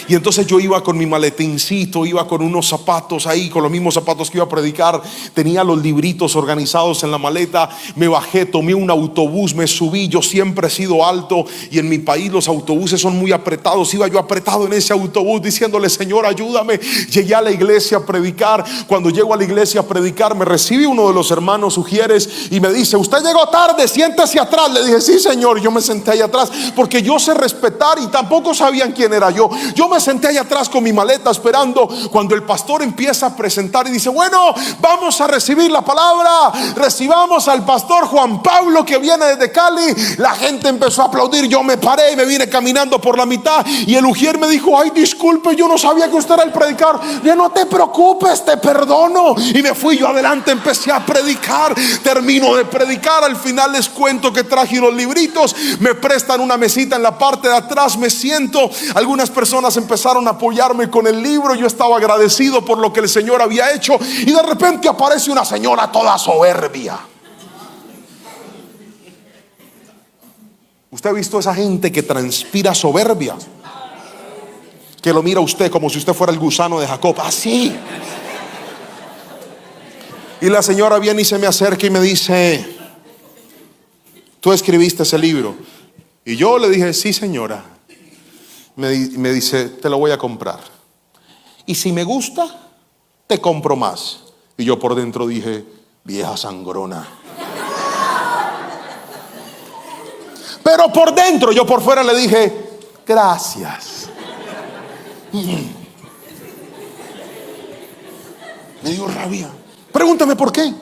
Y entonces yo iba con mi maletincito, iba con unos zapatos ahí, con los mismos zapatos que iba a predicar. Tenía los libritos organizados en la maleta. Me bajé, tomé un autobús, me subí. Yo siempre he sido alto y en mi país los autobuses son muy apretados. Iba yo apretado en ese autobús diciéndole: Señor, ayúdame. Llegué a la iglesia a predicar. Cuando llego a la iglesia a predicar, me recibe uno de los hermanos Ujieres y me dice: usted llegó tarde, siéntese atrás. Le dije: sí, señor. Yo me senté ahí atrás porque yo sé respetar y tampoco sabían quién era yo. Yo me senté ahí atrás con mi maleta esperando. Cuando el pastor empieza a presentar y dice: bueno, vamos a recibir la palabra, recibamos al pastor Juan Pablo que viene desde Cali. La gente empezó a aplaudir. Yo me paré y me vine caminando por la mitad y el ujier me dijo: ay, disculpe, yo no sabía que usted era el predicador. Ya no te preocupes, te perdono. Y me fui yo adelante, empecé a predicar. Termino de predicar, al final les cuento que traje unos libritos. Me prestan una mesita en la parte de atrás, me siento. Algunas personas empezaron a apoyarme con el libro. Yo estaba agradecido por lo que el Señor había hecho. Y de repente aparece una señora toda soberbia. ¿Usted ha visto esa gente que transpira soberbia? Que lo mira a usted como si usted fuera el gusano de Jacob, así. Y la señora viene y se me acerca y me dice: ¿tú escribiste ese libro? Y yo le dije: sí, señora. Me dice: te lo voy a comprar. Y si me gusta, te compro más. Y yo por dentro dije: vieja sangrona. Pero por dentro, yo por fuera le dije: gracias. Me dio rabia. Pregúntame por qué.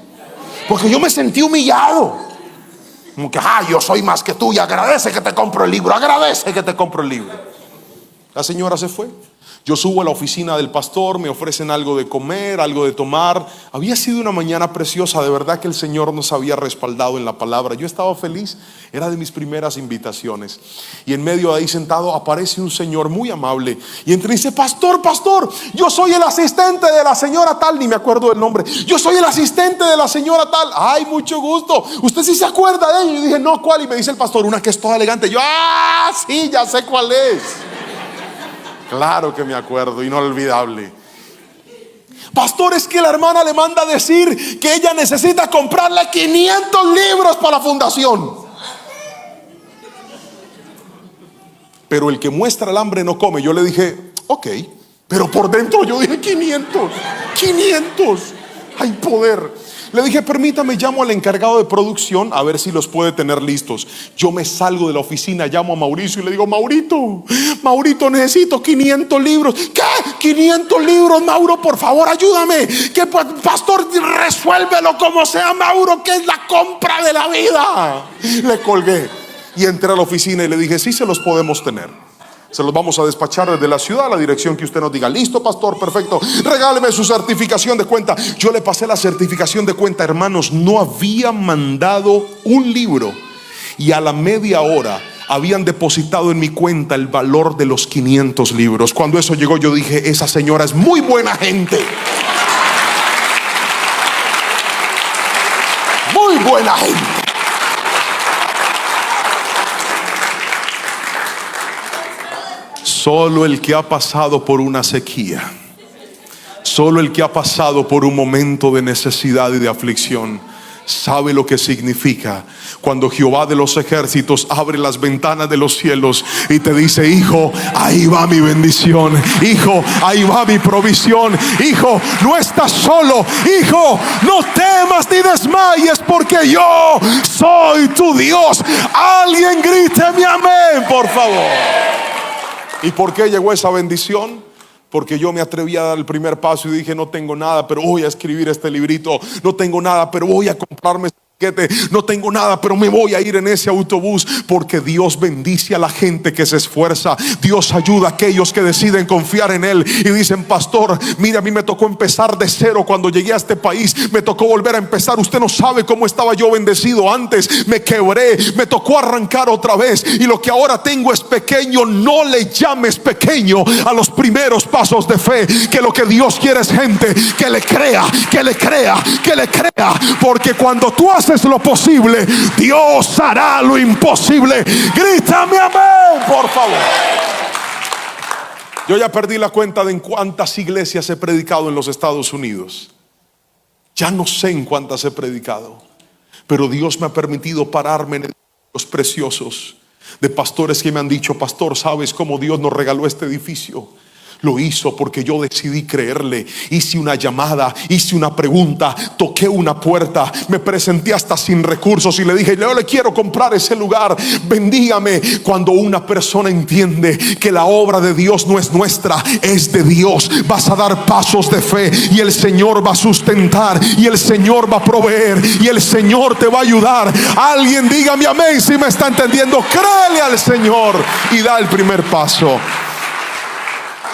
Porque yo me sentí humillado. Como que: yo soy más que tú y agradece que te compro el libro. Agradece que te compro el libro. La señora se fue. Yo subo a la oficina del pastor, me ofrecen algo de comer, algo de tomar. Había sido una mañana preciosa, de verdad que el Señor nos había respaldado en la palabra. Yo estaba feliz, era de mis primeras invitaciones. Y en medio de ahí sentado aparece un señor muy amable y entra y dice: pastor, yo soy el asistente de la señora tal. Ni me acuerdo del nombre. Yo soy el asistente de la señora tal. Ay, mucho gusto. ¿Usted sí se acuerda de ella? Y yo dije: no, ¿cuál? Y me dice el pastor: una que es toda elegante. Yo: sí, ya sé cuál es. Claro que me acuerdo, inolvidable. Pastor, es que la hermana le manda a decir que ella necesita comprarle 500 libros para la fundación. Pero el que muestra el hambre no come. Yo le dije: ok. Pero por dentro yo dije: 500. Hay poder. Le dije: permítame, llamo al encargado de producción a ver si los puede tener listos. Yo me salgo de la oficina, llamo a Mauricio y le digo: Maurito, necesito 500 libros. ¿Qué? 500 libros, Mauro, por favor, ayúdame. Que pastor, resuélvelo como sea, Mauro, que es la compra de la vida. Le colgué y entré a la oficina y le dije: sí, se los podemos tener. Se los vamos a despachar desde la ciudad a la dirección que usted nos diga. Listo, pastor, perfecto. Regáleme su certificación de cuenta. Yo le pasé la certificación de cuenta. Hermanos, no había mandado un libro y a la media hora habían depositado en mi cuenta el valor de los 500 libros. Cuando eso llegó, yo dije: esa señora es muy buena gente. buena gente. Solo el que ha pasado por una sequía, solo el que ha pasado por un momento de necesidad y de aflicción, sabe lo que significa cuando Jehová de los ejércitos abre las ventanas de los cielos y te dice: hijo, ahí va mi bendición, hijo, ahí va mi provisión, hijo, no estás solo, hijo, no temas ni desmayes, porque yo soy tu Dios. Alguien gríteme amén, por favor. ¿Y por qué llegó esa bendición? Porque yo me atreví a dar el primer paso y dije: no tengo nada, pero voy a escribir este librito. No tengo nada, pero voy a comprarme este paquete. No tengo nada, pero me voy a ir en ese autobús. Porque Dios bendice a la gente que se esfuerza. Dios ayuda a aquellos que deciden confiar en Él y dicen: pastor, mira, a mí me tocó empezar de cero cuando llegué a este país. Me tocó volver a empezar. Usted no sabe cómo estaba yo bendecido antes. Me quebré, me tocó arrancar otra vez, y lo que ahora tengo es pequeño. No le llames pequeño a los primeros pasos de fe, que lo que Dios quiere es gente que le crea, que le crea, que le crea. Porque cuando tú haces lo posible, Dios hará lo imposible. Grítame amén, por favor. Yo ya perdí la cuenta de en cuántas iglesias he predicado en los Estados Unidos. Ya no sé en cuántas he predicado, pero Dios me ha permitido pararme en los preciosos de pastores que me han dicho: pastor, ¿sabes cómo Dios nos regaló este edificio? Lo hizo porque yo decidí creerle. Hice una llamada, hice una pregunta, toqué una puerta, me presenté hasta sin recursos y le dije: yo le quiero comprar ese lugar, bendígame. Cuando una persona entiende que la obra de Dios no es nuestra, es de Dios, vas a dar pasos de fe y el Señor va a sustentar, y el Señor va a proveer, y el Señor te va a ayudar. Alguien dígame amén si me está entendiendo. Créele al Señor y da el primer paso.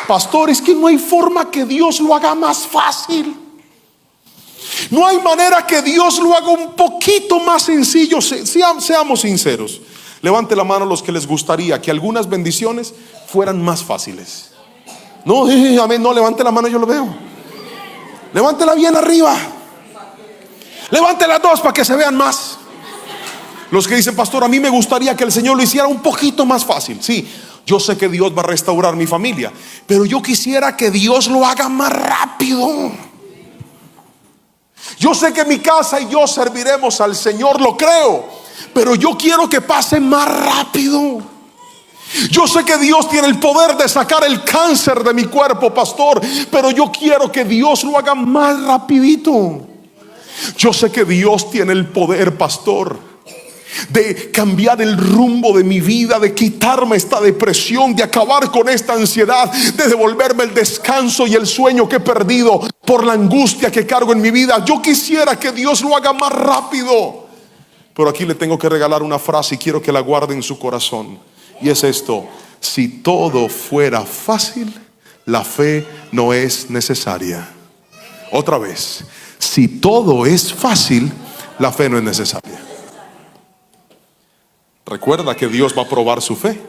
Pastor, es que no hay forma que Dios lo haga más fácil. No hay manera que Dios lo haga un poquito más sencillo. Seamos sinceros. Levante la mano los que les gustaría que algunas bendiciones fueran más fáciles. No, amén, no, levante la mano, yo lo veo. Levántela bien arriba. Levante las dos para que se vean más. Los que dicen: pastor, a mí me gustaría que el Señor lo hiciera un poquito más fácil. Sí, yo sé que Dios va a restaurar mi familia, pero yo quisiera que Dios lo haga más rápido. Yo sé que mi casa y yo serviremos al Señor, lo creo, pero yo quiero que pase más rápido. Yo sé que Dios tiene el poder de sacar el cáncer de mi cuerpo, pastor, pero yo quiero que Dios lo haga más rapidito. Yo sé que Dios tiene el poder, pastor, de cambiar el rumbo de mi vida, de quitarme esta depresión, de acabar con esta ansiedad, de devolverme el descanso y el sueño que he perdido por la angustia que cargo en mi vida. Yo quisiera que Dios lo haga más rápido, pero aquí le tengo que regalar una frase y quiero que la guarde en su corazón, y es esto: si todo fuera fácil, la fe no es necesaria. Otra vez: si todo es fácil, la fe no es necesaria. Recuerda que Dios va a probar su fe.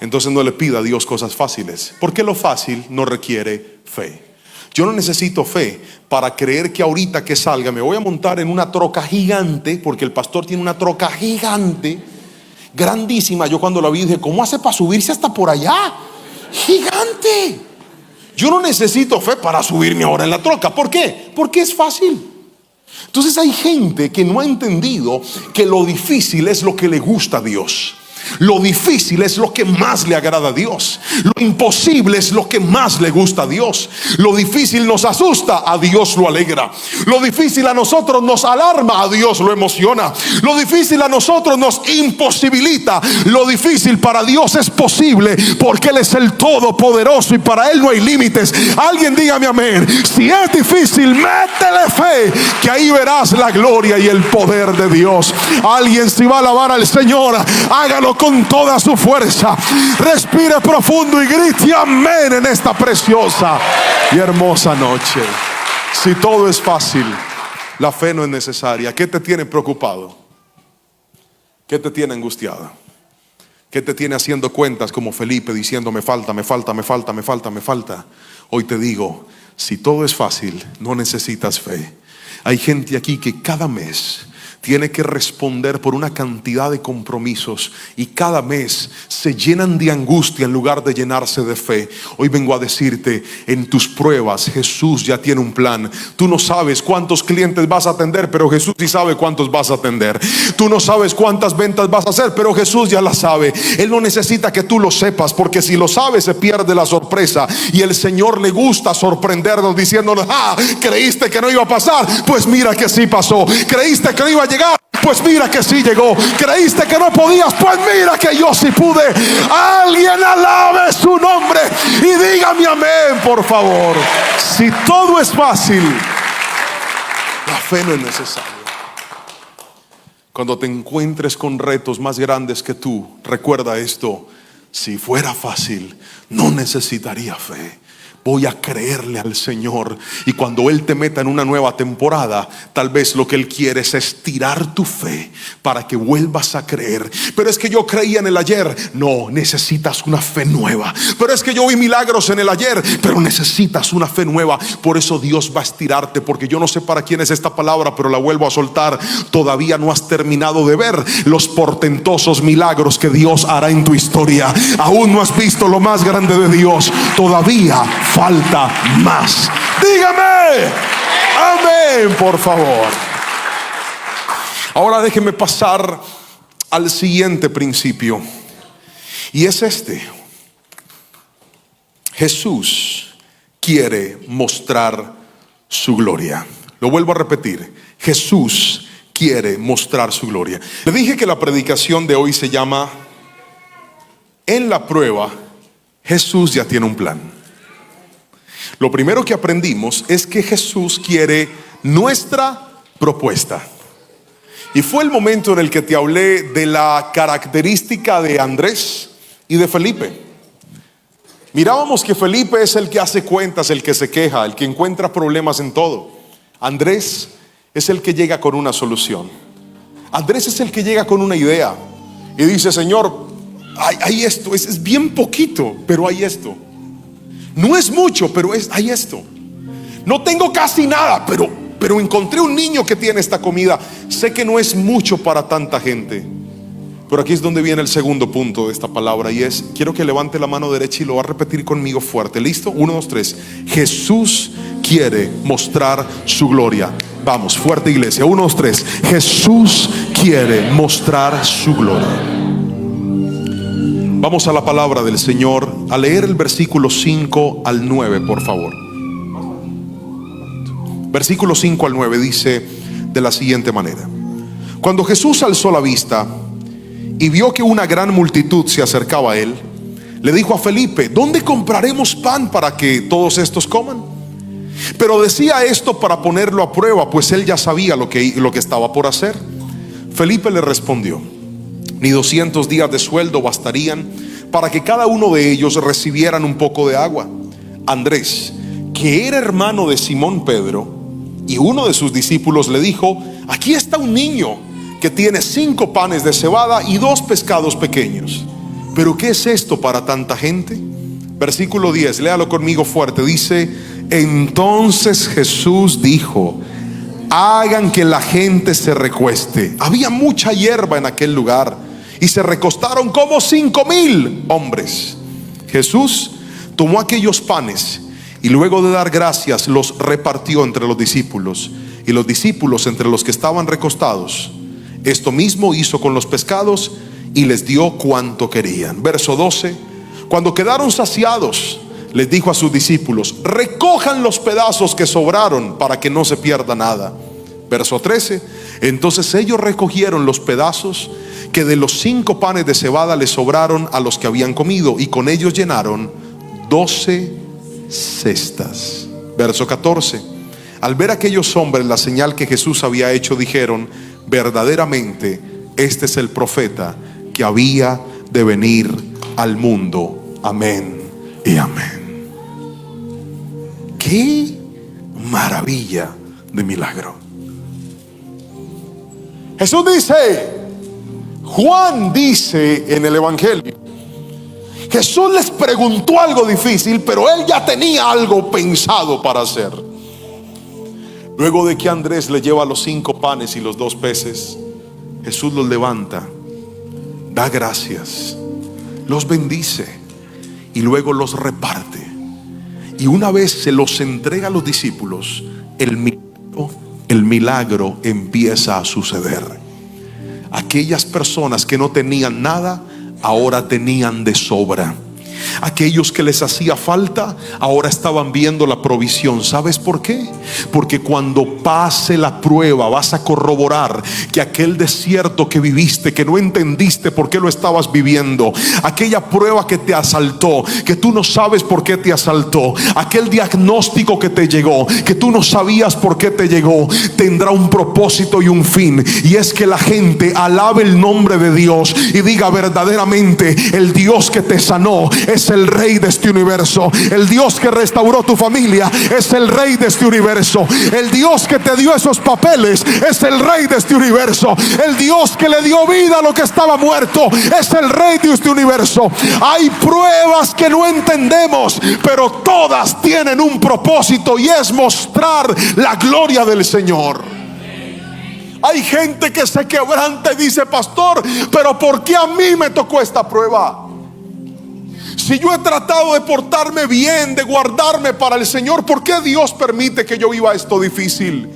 Entonces no le pida a Dios cosas fáciles, porque lo fácil no requiere fe. Yo no necesito fe para creer que ahorita que salga me voy a montar en una troca gigante, porque el pastor tiene una troca gigante, grandísima. Yo cuando la vi dije: ¿cómo hace para subirse hasta por allá? Gigante. Yo no necesito fe para subirme ahora en la troca. ¿Por qué? Porque es fácil. Entonces hay gente que no ha entendido que lo difícil es lo que le gusta a Dios. Lo difícil es lo que más le agrada a Dios. Lo imposible es lo que más le gusta a Dios. Lo difícil nos asusta, a Dios lo alegra. Lo difícil a nosotros nos alarma, a Dios lo emociona. Lo difícil a nosotros nos imposibilita. Lo difícil para Dios es posible, porque Él es el Todopoderoso y para Él no hay límites. Alguien dígame amén. Si es difícil, métele fe, que ahí verás la gloria y el poder de Dios. Alguien, si va a alabar al Señor, hágalo con toda su fuerza. Respire profundo y grite amén en esta preciosa y hermosa noche. Si todo es fácil, la fe no es necesaria. ¿Qué te tiene preocupado? ¿Qué te tiene angustiado? ¿Qué te tiene haciendo cuentas como Felipe diciendo: me falta, me falta, me falta, me falta, me falta? Hoy te digo: si todo es fácil, no necesitas fe. Hay gente aquí que cada mes tiene que responder por una cantidad de compromisos y cada mes se llenan de angustia en lugar de llenarse de fe. Hoy vengo a decirte, en tus pruebas Jesús ya tiene un plan. Tú no sabes cuántos clientes vas a atender, pero Jesús sí sabe cuántos vas a atender. Tú no sabes cuántas ventas vas a hacer, pero Jesús ya las sabe. Él no necesita que tú lo sepas, porque si lo sabes se pierde la sorpresa. Y el Señor le gusta sorprendernos diciéndonos: creíste que no iba a pasar, pues mira que sí pasó. Creíste que no iba a llegar, pues mira que sí llegó. Creíste que no podías, pues mira que yo sí pude. Alguien alabe su nombre y dígame amén, por favor. Si todo es fácil, la fe no es necesaria. Cuando te encuentres con retos más grandes que tú, recuerda esto: si fuera fácil, no necesitaría fe. Voy a creerle al Señor, y cuando Él te meta en una nueva temporada, tal vez lo que Él quiere es estirar tu fe para que vuelvas a creer. Pero es que yo creía en el ayer. No, necesitas una fe nueva. Pero es que yo vi milagros en el ayer. Pero necesitas una fe nueva. Por eso Dios va a estirarte, porque yo no sé para quién es esta palabra, pero la vuelvo a soltar. Todavía no has terminado de ver los portentosos milagros que Dios hará en tu historia. Aún no has visto lo más grande de Dios. Todavía falta más. Dígame amén, por favor. Ahora déjeme pasar al siguiente principio, y es este: Jesús quiere mostrar su gloria. Lo vuelvo a repetir: Jesús quiere mostrar su gloria. Le dije que la predicación de hoy se llama En la prueba, Jesús ya tiene un plan. Lo primero que aprendimos es que Jesús quiere nuestra propuesta. Y fue el momento en el que te hablé de la característica de Andrés y de Felipe. Mirábamos que Felipe es el que hace cuentas, el que se queja, el que encuentra problemas en todo. Andrés es el que llega con una solución. Andrés es el que llega con una idea y dice: Señor, hay esto, es bien poquito, pero hay esto. No es mucho, pero hay esto. No tengo casi nada, pero encontré un niño que tiene esta comida. Sé que no es mucho para tanta gente, pero aquí es donde viene el segundo punto de esta palabra, y es: quiero que levante la mano derecha y lo va a repetir conmigo fuerte. ¿Listo? 1, 2, 3. Jesús quiere mostrar su gloria. Vamos, fuerte, iglesia. 1, 2, 3. Jesús quiere mostrar su gloria. Vamos a la palabra del Señor, a leer el versículo 5 al 9, por favor. Versículo 5 al 9 dice de la siguiente manera: Cuando Jesús alzó la vista y vio que una gran multitud se acercaba a él, le dijo a Felipe: ¿dónde compraremos pan para que todos estos coman? Pero decía esto para ponerlo a prueba, pues él ya sabía lo que estaba por hacer. Felipe le respondió: ni 200 días de sueldo bastarían para que cada uno de ellos recibieran un poco de agua. Andrés, que era hermano de Simón Pedro, y uno de sus discípulos, le dijo: aquí está un niño que tiene 5 panes de cebada y 2 pescados pequeños. ¿Pero qué es esto para tanta gente? Versículo 10, léalo conmigo fuerte. Dice: entonces Jesús dijo: hagan que la gente se recueste. Había mucha hierba en aquel lugar, y se recostaron como 5,000 hombres. Jesús tomó aquellos panes y luego de dar gracias los repartió entre los discípulos, y los discípulos entre los que estaban recostados. Esto mismo hizo con los pescados y les dio cuanto querían. Verso 12: cuando quedaron saciados, les dijo a sus discípulos: recojan los pedazos que sobraron para que no se pierda nada. Verso 13: entonces ellos recogieron los pedazos que de los 5 panes de cebada les sobraron a los que habían comido, y con ellos llenaron 12 cestas. Verso 14: al ver aquellos hombres la señal que Jesús había hecho, dijeron: verdaderamente este es el profeta que había de venir al mundo. Amén y amén. Qué maravilla de milagro. Jesús dice, Juan dice en el Evangelio, Jesús les preguntó algo difícil, pero él ya tenía algo pensado para hacer. Luego de que Andrés le lleva los 5 panes y los 2 peces, Jesús los levanta, da gracias, los bendice y luego los reparte. Y una vez se los entrega a los discípulos, el milagro empieza a suceder. Aquellas personas que no tenían nada, ahora tenían de sobra. Aquellos que les hacía falta, ahora estaban viendo la provisión. ¿Sabes por qué? Porque cuando pase la prueba, vas a corroborar que aquel desierto que viviste, que no entendiste por qué lo estabas viviendo, aquella prueba que te asaltó, que tú no sabes por qué te asaltó, aquel diagnóstico que te llegó, que tú no sabías por qué te llegó, tendrá un propósito y un fin. Y es que la gente alabe el nombre de Dios y diga: verdaderamente el Dios que te sanó es el Rey de este universo. El Dios que restauró tu familia es el Rey de este universo. El Dios que te dio esos papeles es el Rey de este universo. El Dios que le dio vida a lo que estaba muerto es el Rey de este universo. Hay pruebas que no entendemos, pero todas tienen un propósito, y es mostrar la gloria del Señor. Hay gente que se quebranta y dice: pastor, pero ¿por qué a mí me tocó esta prueba? Si yo he tratado de portarme bien, de guardarme para el Señor, ¿por qué Dios permite que yo viva esto difícil?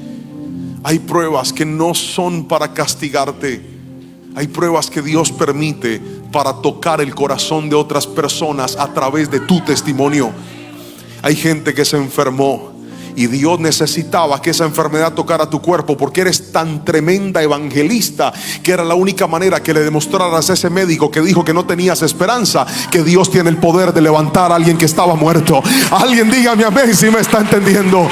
Hay pruebas que no son para castigarte. Hay pruebas que Dios permite para tocar el corazón de otras personas a través de tu testimonio. Hay gente que se enfermó y Dios necesitaba que esa enfermedad tocara tu cuerpo, porque eres tan tremenda evangelista que era la única manera que le demostraras a ese médico que dijo que no tenías esperanza, que Dios tiene el poder de levantar a alguien que estaba muerto. Alguien dígame amén si me está entendiendo.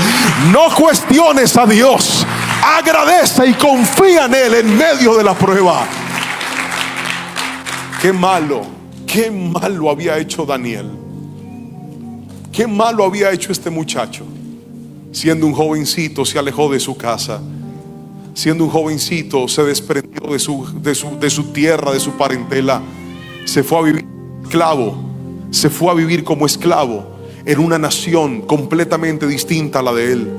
No cuestiones a Dios, agradece y confía en Él en medio de la prueba. Qué malo había hecho Daniel. Qué malo había hecho este muchacho. Siendo un jovencito se alejó de su casa. Siendo un jovencito se desprendió de su tierra, de su parentela. Se fue a vivir esclavo. Se fue a vivir como esclavo en una nación completamente distinta a la de él.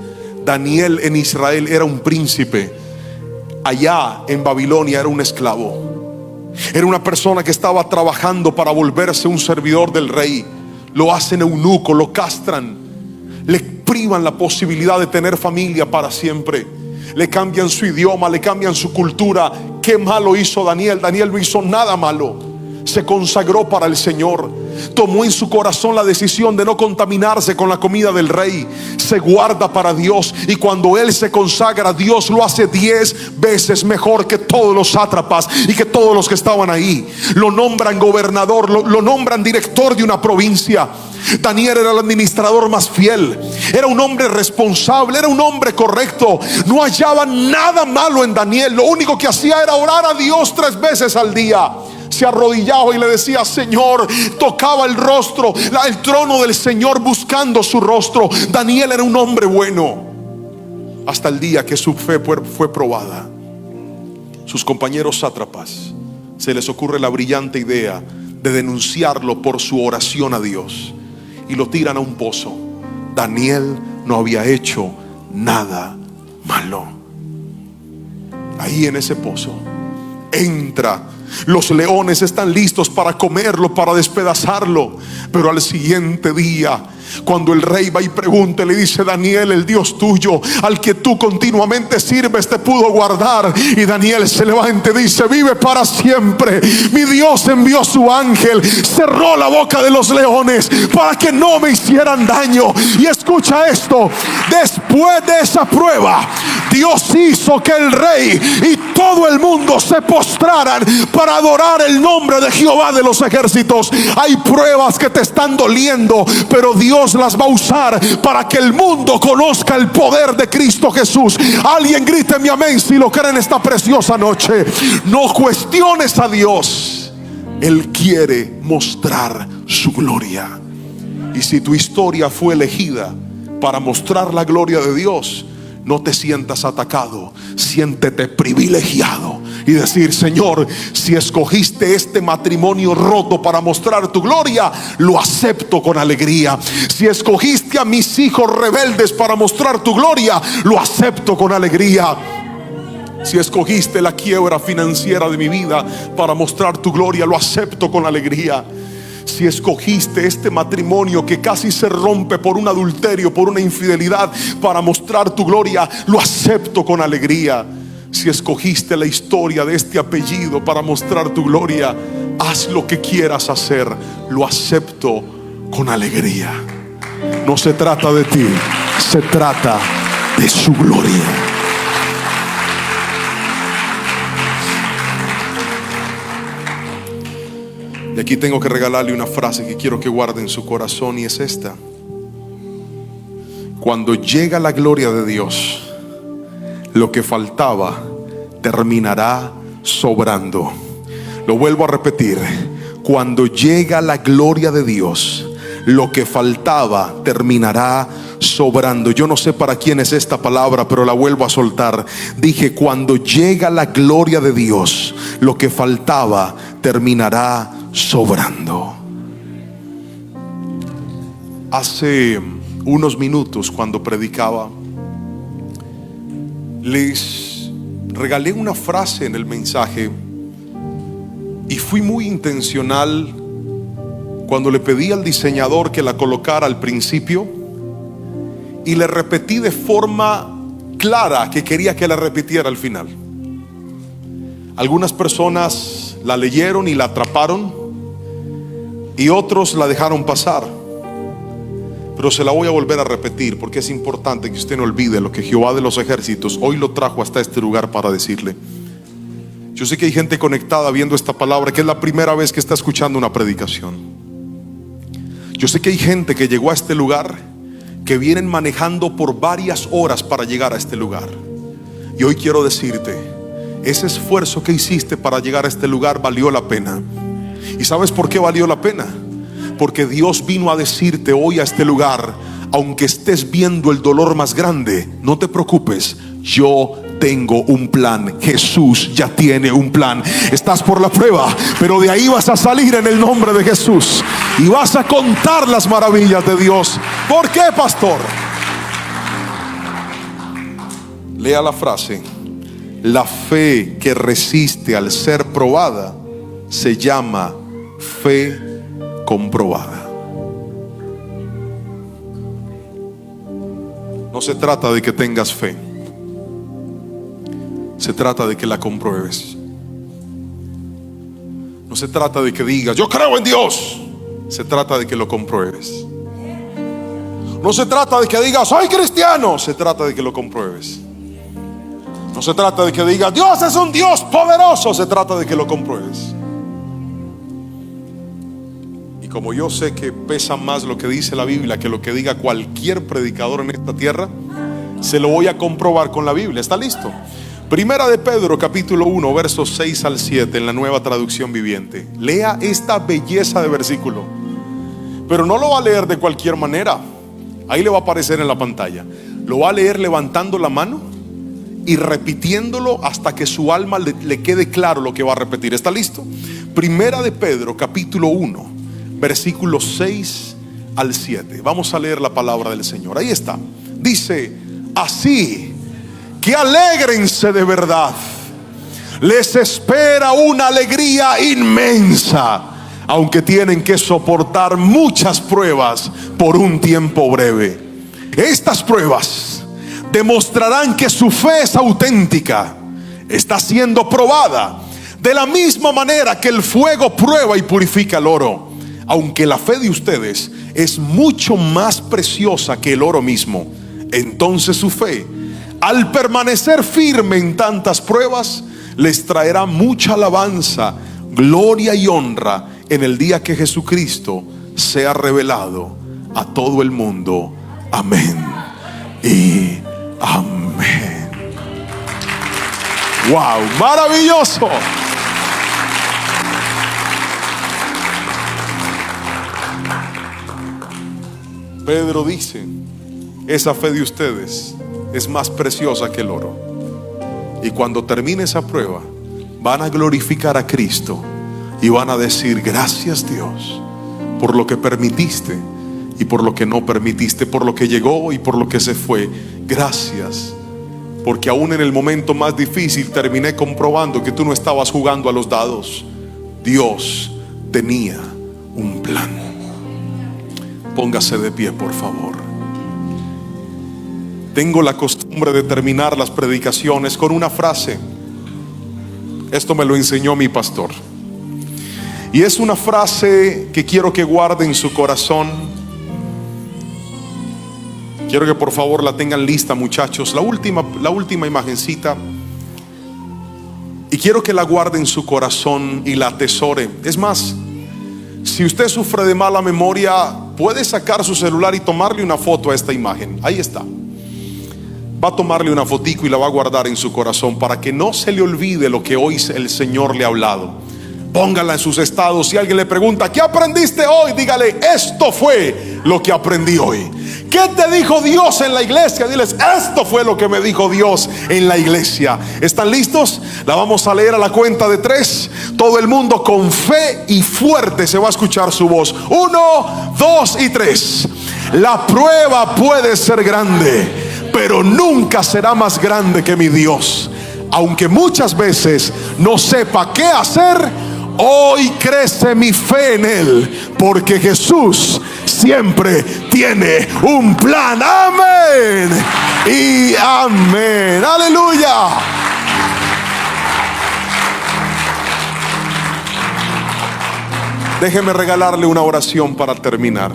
Daniel en Israel era un príncipe. Allá en Babilonia era un esclavo. Era una persona que estaba trabajando para volverse un servidor del rey. Lo hacen eunuco, lo castran, le privan la posibilidad de tener familia para siempre, le cambian su idioma, le cambian su cultura. ¿Qué malo hizo Daniel? Daniel no hizo nada malo. Se consagró para el Señor. Tomó en su corazón la decisión de no contaminarse con la comida del rey. Se guarda para Dios, y cuando él se consagra, Dios lo hace 10 veces mejor que todos los sátrapas y que todos los que estaban ahí. Lo nombran gobernador, lo nombran director de una provincia. Daniel era el administrador más fiel. Era un hombre responsable, era un hombre correcto. No hallaban nada malo en Daniel. Lo único que hacía era orar a Dios 3 veces al día. Se arrodillaba y le decía: Señor. Tocaba el rostro, el trono del Señor, buscando su rostro. Daniel era un hombre bueno, hasta el día que su fe fue probada. Sus compañeros sátrapas se les ocurre la brillante idea de denunciarlo por su oración a Dios, y lo tiran a un pozo. Daniel no había hecho nada malo. Ahí en ese pozo entra. Los leones están listos para comerlo, para despedazarlo. Pero al siguiente día, cuando el rey va y pregunta, le dice: Daniel, el Dios tuyo, al que tú continuamente sirves, te pudo guardar. Y Daniel se levanta y dice: vive para siempre. Mi Dios envió su ángel, cerró la boca de los leones para que no me hicieran daño. Y escucha esto: después de esa prueba, Dios hizo que el rey y todo el mundo se postraran para adorar el nombre de Jehová de los ejércitos. Hay pruebas que te están doliendo, pero Dios las va a usar para que el mundo conozca el poder de Cristo Jesús. Alguien grite mi amén si lo creen esta preciosa noche. No cuestiones a Dios. Él quiere mostrar su gloria. Y si tu historia fue elegida para mostrar la gloria de Dios, no te sientas atacado, siéntete privilegiado y decir: Señor, si escogiste este matrimonio roto para mostrar tu gloria, lo acepto con alegría. Si escogiste a mis hijos rebeldes para mostrar tu gloria, lo acepto con alegría. Si escogiste la quiebra financiera de mi vida para mostrar tu gloria, lo acepto con alegría. Si escogiste este matrimonio que casi se rompe por un adulterio, por una infidelidad, para mostrar tu gloria, lo acepto con alegría. Si escogiste la historia de este apellido para mostrar tu gloria, haz lo que quieras hacer, lo acepto con alegría. No se trata de ti, se trata de su gloria. Y aquí tengo que regalarle una frase que quiero que guarde en su corazón, y es esta: cuando llega la gloria de Dios, lo que faltaba terminará sobrando. Lo vuelvo a repetir: cuando llega la gloria de Dios, lo que faltaba terminará sobrando. Yo no sé para quién es esta palabra, pero la vuelvo a soltar. Dije: cuando llega la gloria de Dios, lo que faltaba terminará sobrando. Hace unos minutos, cuando predicaba, les regalé una frase en el mensaje, y fui muy intencional cuando le pedí al diseñador que la colocara al principio, y le repetí de forma clara que quería que la repitiera al final. Algunas personas la leyeron y la atraparon, y otros la dejaron pasar. Pero se la voy a volver a repetir, porque es importante que usted no olvide lo que Jehová de los ejércitos hoy lo trajo hasta este lugar para decirle. Yo sé que hay gente conectada viendo esta palabra que es la primera vez que está escuchando una predicación. Yo sé que hay gente que llegó a este lugar, que vienen manejando por varias horas para llegar a este lugar. Y hoy quiero decirte: ese esfuerzo que hiciste para llegar a este lugar valió la pena. ¿Y sabes por qué valió la pena? Porque Dios vino a decirte hoy a este lugar: aunque estés viendo el dolor más grande, no te preocupes, yo tengo un plan. Jesús ya tiene un plan. Estás por la prueba, pero de ahí vas a salir en el nombre de Jesús, y vas a contar las maravillas de Dios. ¿Por qué, pastor? Lea la frase: la fe que resiste al ser probada se llama fe comprobada. No se trata de que tengas fe, se trata de que la compruebes. No se trata de que digas: yo creo en Dios. Se trata de que lo compruebes. No se trata de que digas: soy cristiano. Se trata de que lo compruebes. No se trata de que digas: Dios es un Dios poderoso. Se trata de que lo compruebes. Y como yo sé que pesa más lo que dice la Biblia que lo que diga cualquier predicador en esta tierra, se lo voy a comprobar con la Biblia. ¿Está listo? Primera de Pedro, capítulo 1, versos 6 al 7, en la Nueva Traducción Viviente. Lea esta belleza de versículo, pero no lo va a leer de cualquier manera. Ahí le va a aparecer en la pantalla. Lo va a leer levantando la mano y repitiéndolo hasta que su alma le quede claro lo que va a repetir. ¿Está listo? Primera de Pedro, capítulo 1, versículos 6 al 7. Vamos a leer la palabra del Señor. Ahí está. Dice así: que alégrense de verdad, les espera una alegría inmensa, aunque tienen que soportar muchas pruebas por un tiempo breve. Estas pruebas demostrarán que su fe es auténtica. Está siendo probada de la misma manera que el fuego prueba y purifica el oro. Aunque la fe de ustedes es mucho más preciosa que el oro mismo, entonces su fe, al permanecer firme en tantas pruebas, les traerá mucha alabanza, gloria y honra en el día que Jesucristo sea revelado a todo el mundo. Amén y amén. Wow, maravilloso. Pedro dice: esa fe de ustedes es más preciosa que el oro. Y cuando termine esa prueba, van a glorificar a Cristo y van a decir: gracias Dios por lo que permitiste y por lo que no permitiste, por lo que llegó y por lo que se fue. Gracias, porque aún en el momento más difícil terminé comprobando que tú no estabas jugando a los dados. Dios tenía un plan. Póngase de pie, por favor. Tengo la costumbre de terminar las predicaciones con una frase. Esto me lo enseñó mi pastor, y es una frase que quiero que guarde en su corazón. Quiero que por favor la tengan lista, muchachos. La última imagencita. Y quiero que la guarde en su corazón y la atesore. Es más, si usted sufre de mala memoria, puede sacar su celular y tomarle una foto a esta imagen. Ahí está. Va a tomarle una fotico y la va a guardar en su corazón para que no se le olvide lo que hoy el Señor le ha hablado. Póngala en sus estados. Si alguien le pregunta: ¿qué aprendiste hoy? Dígale: esto fue lo que aprendí hoy. ¿Qué te dijo Dios en la iglesia? Diles: esto fue lo que me dijo Dios en la iglesia. ¿Están listos? La vamos a leer a la cuenta de 3. Todo el mundo con fe y fuerte se va a escuchar su voz. 1, 2 y 3. La prueba puede ser grande, pero nunca será más grande que mi Dios. Aunque muchas veces no sepa qué hacer, hoy crece mi fe en Él, porque Jesús siempre tiene un plan. Amén y amén. Aleluya. Déjeme regalarle una oración para terminar.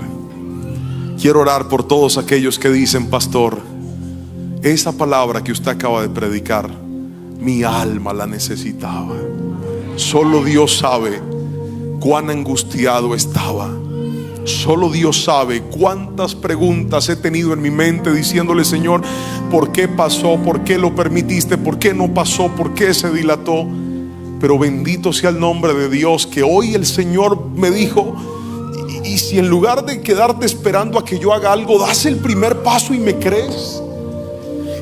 Quiero orar por todos aquellos que dicen: pastor, esa palabra que usted acaba de predicar, mi alma la necesitaba. Solo Dios sabe cuán angustiado estaba. Solo Dios sabe cuántas preguntas he tenido en mi mente diciéndole: Señor, ¿por qué pasó? ¿Por qué lo permitiste? ¿Por qué no pasó? ¿Por qué se dilató? Pero bendito sea el nombre de Dios, que hoy el Señor me dijo: y si en lugar de quedarte esperando a que yo haga algo, das el primer paso y me crees.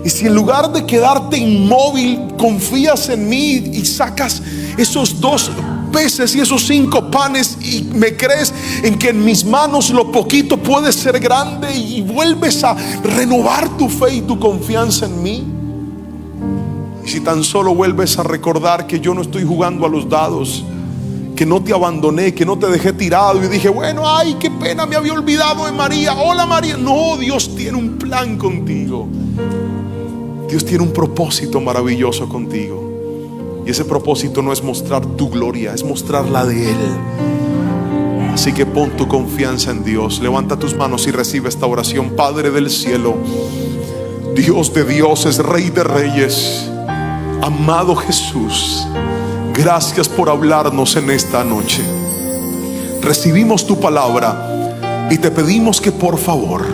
Y si en lugar de quedarte inmóvil, confías en mí y sacas esos 2 peces y esos 5 panes y me crees en que en mis manos lo poquito puede ser grande, y vuelves a renovar tu fe y tu confianza en mí. Y si tan solo vuelves a recordar que yo no estoy jugando a los dados, que no te abandoné, que no te dejé tirado y dije: bueno, ay, qué pena, me había olvidado de María. Hola María. No, Dios tiene un plan contigo. Dios tiene un propósito maravilloso contigo. Y ese propósito no es mostrar tu gloria, es mostrar la de Él. Así que pon tu confianza en Dios. Levanta tus manos y recibe esta oración. Padre del cielo, Dios de dioses, Rey de reyes, amado Jesús, gracias por hablarnos en esta noche. Recibimos tu palabra y te pedimos que por favor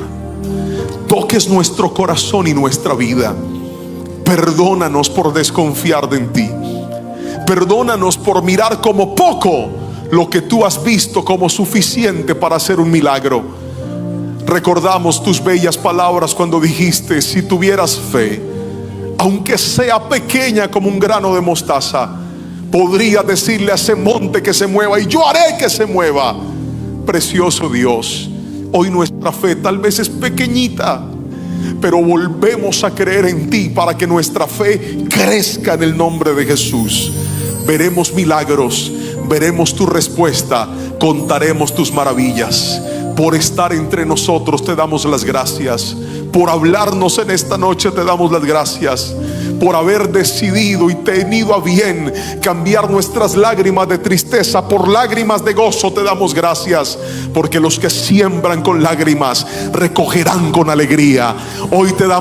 toques nuestro corazón y nuestra vida. Perdónanos por desconfiar de ti. Perdónanos por mirar como poco lo que tú has visto como suficiente para hacer un milagro. Recordamos tus bellas palabras cuando dijiste: si tuvieras fe, aunque sea pequeña como un grano de mostaza, podría decirle a ese monte que se mueva, y yo haré que se mueva. Precioso Dios, hoy nuestra fe tal vez es pequeñita, pero volvemos a creer en ti para que nuestra fe crezca en el nombre de Jesús. Veremos milagros, veremos tu respuesta, contaremos tus maravillas. Por estar entre nosotros te damos las gracias. Por hablarnos en esta noche te damos las gracias. Por haber decidido y tenido a bien cambiar nuestras lágrimas de tristeza por lágrimas de gozo, te damos gracias. Porque los que siembran con lágrimas recogerán con alegría. Hoy te damos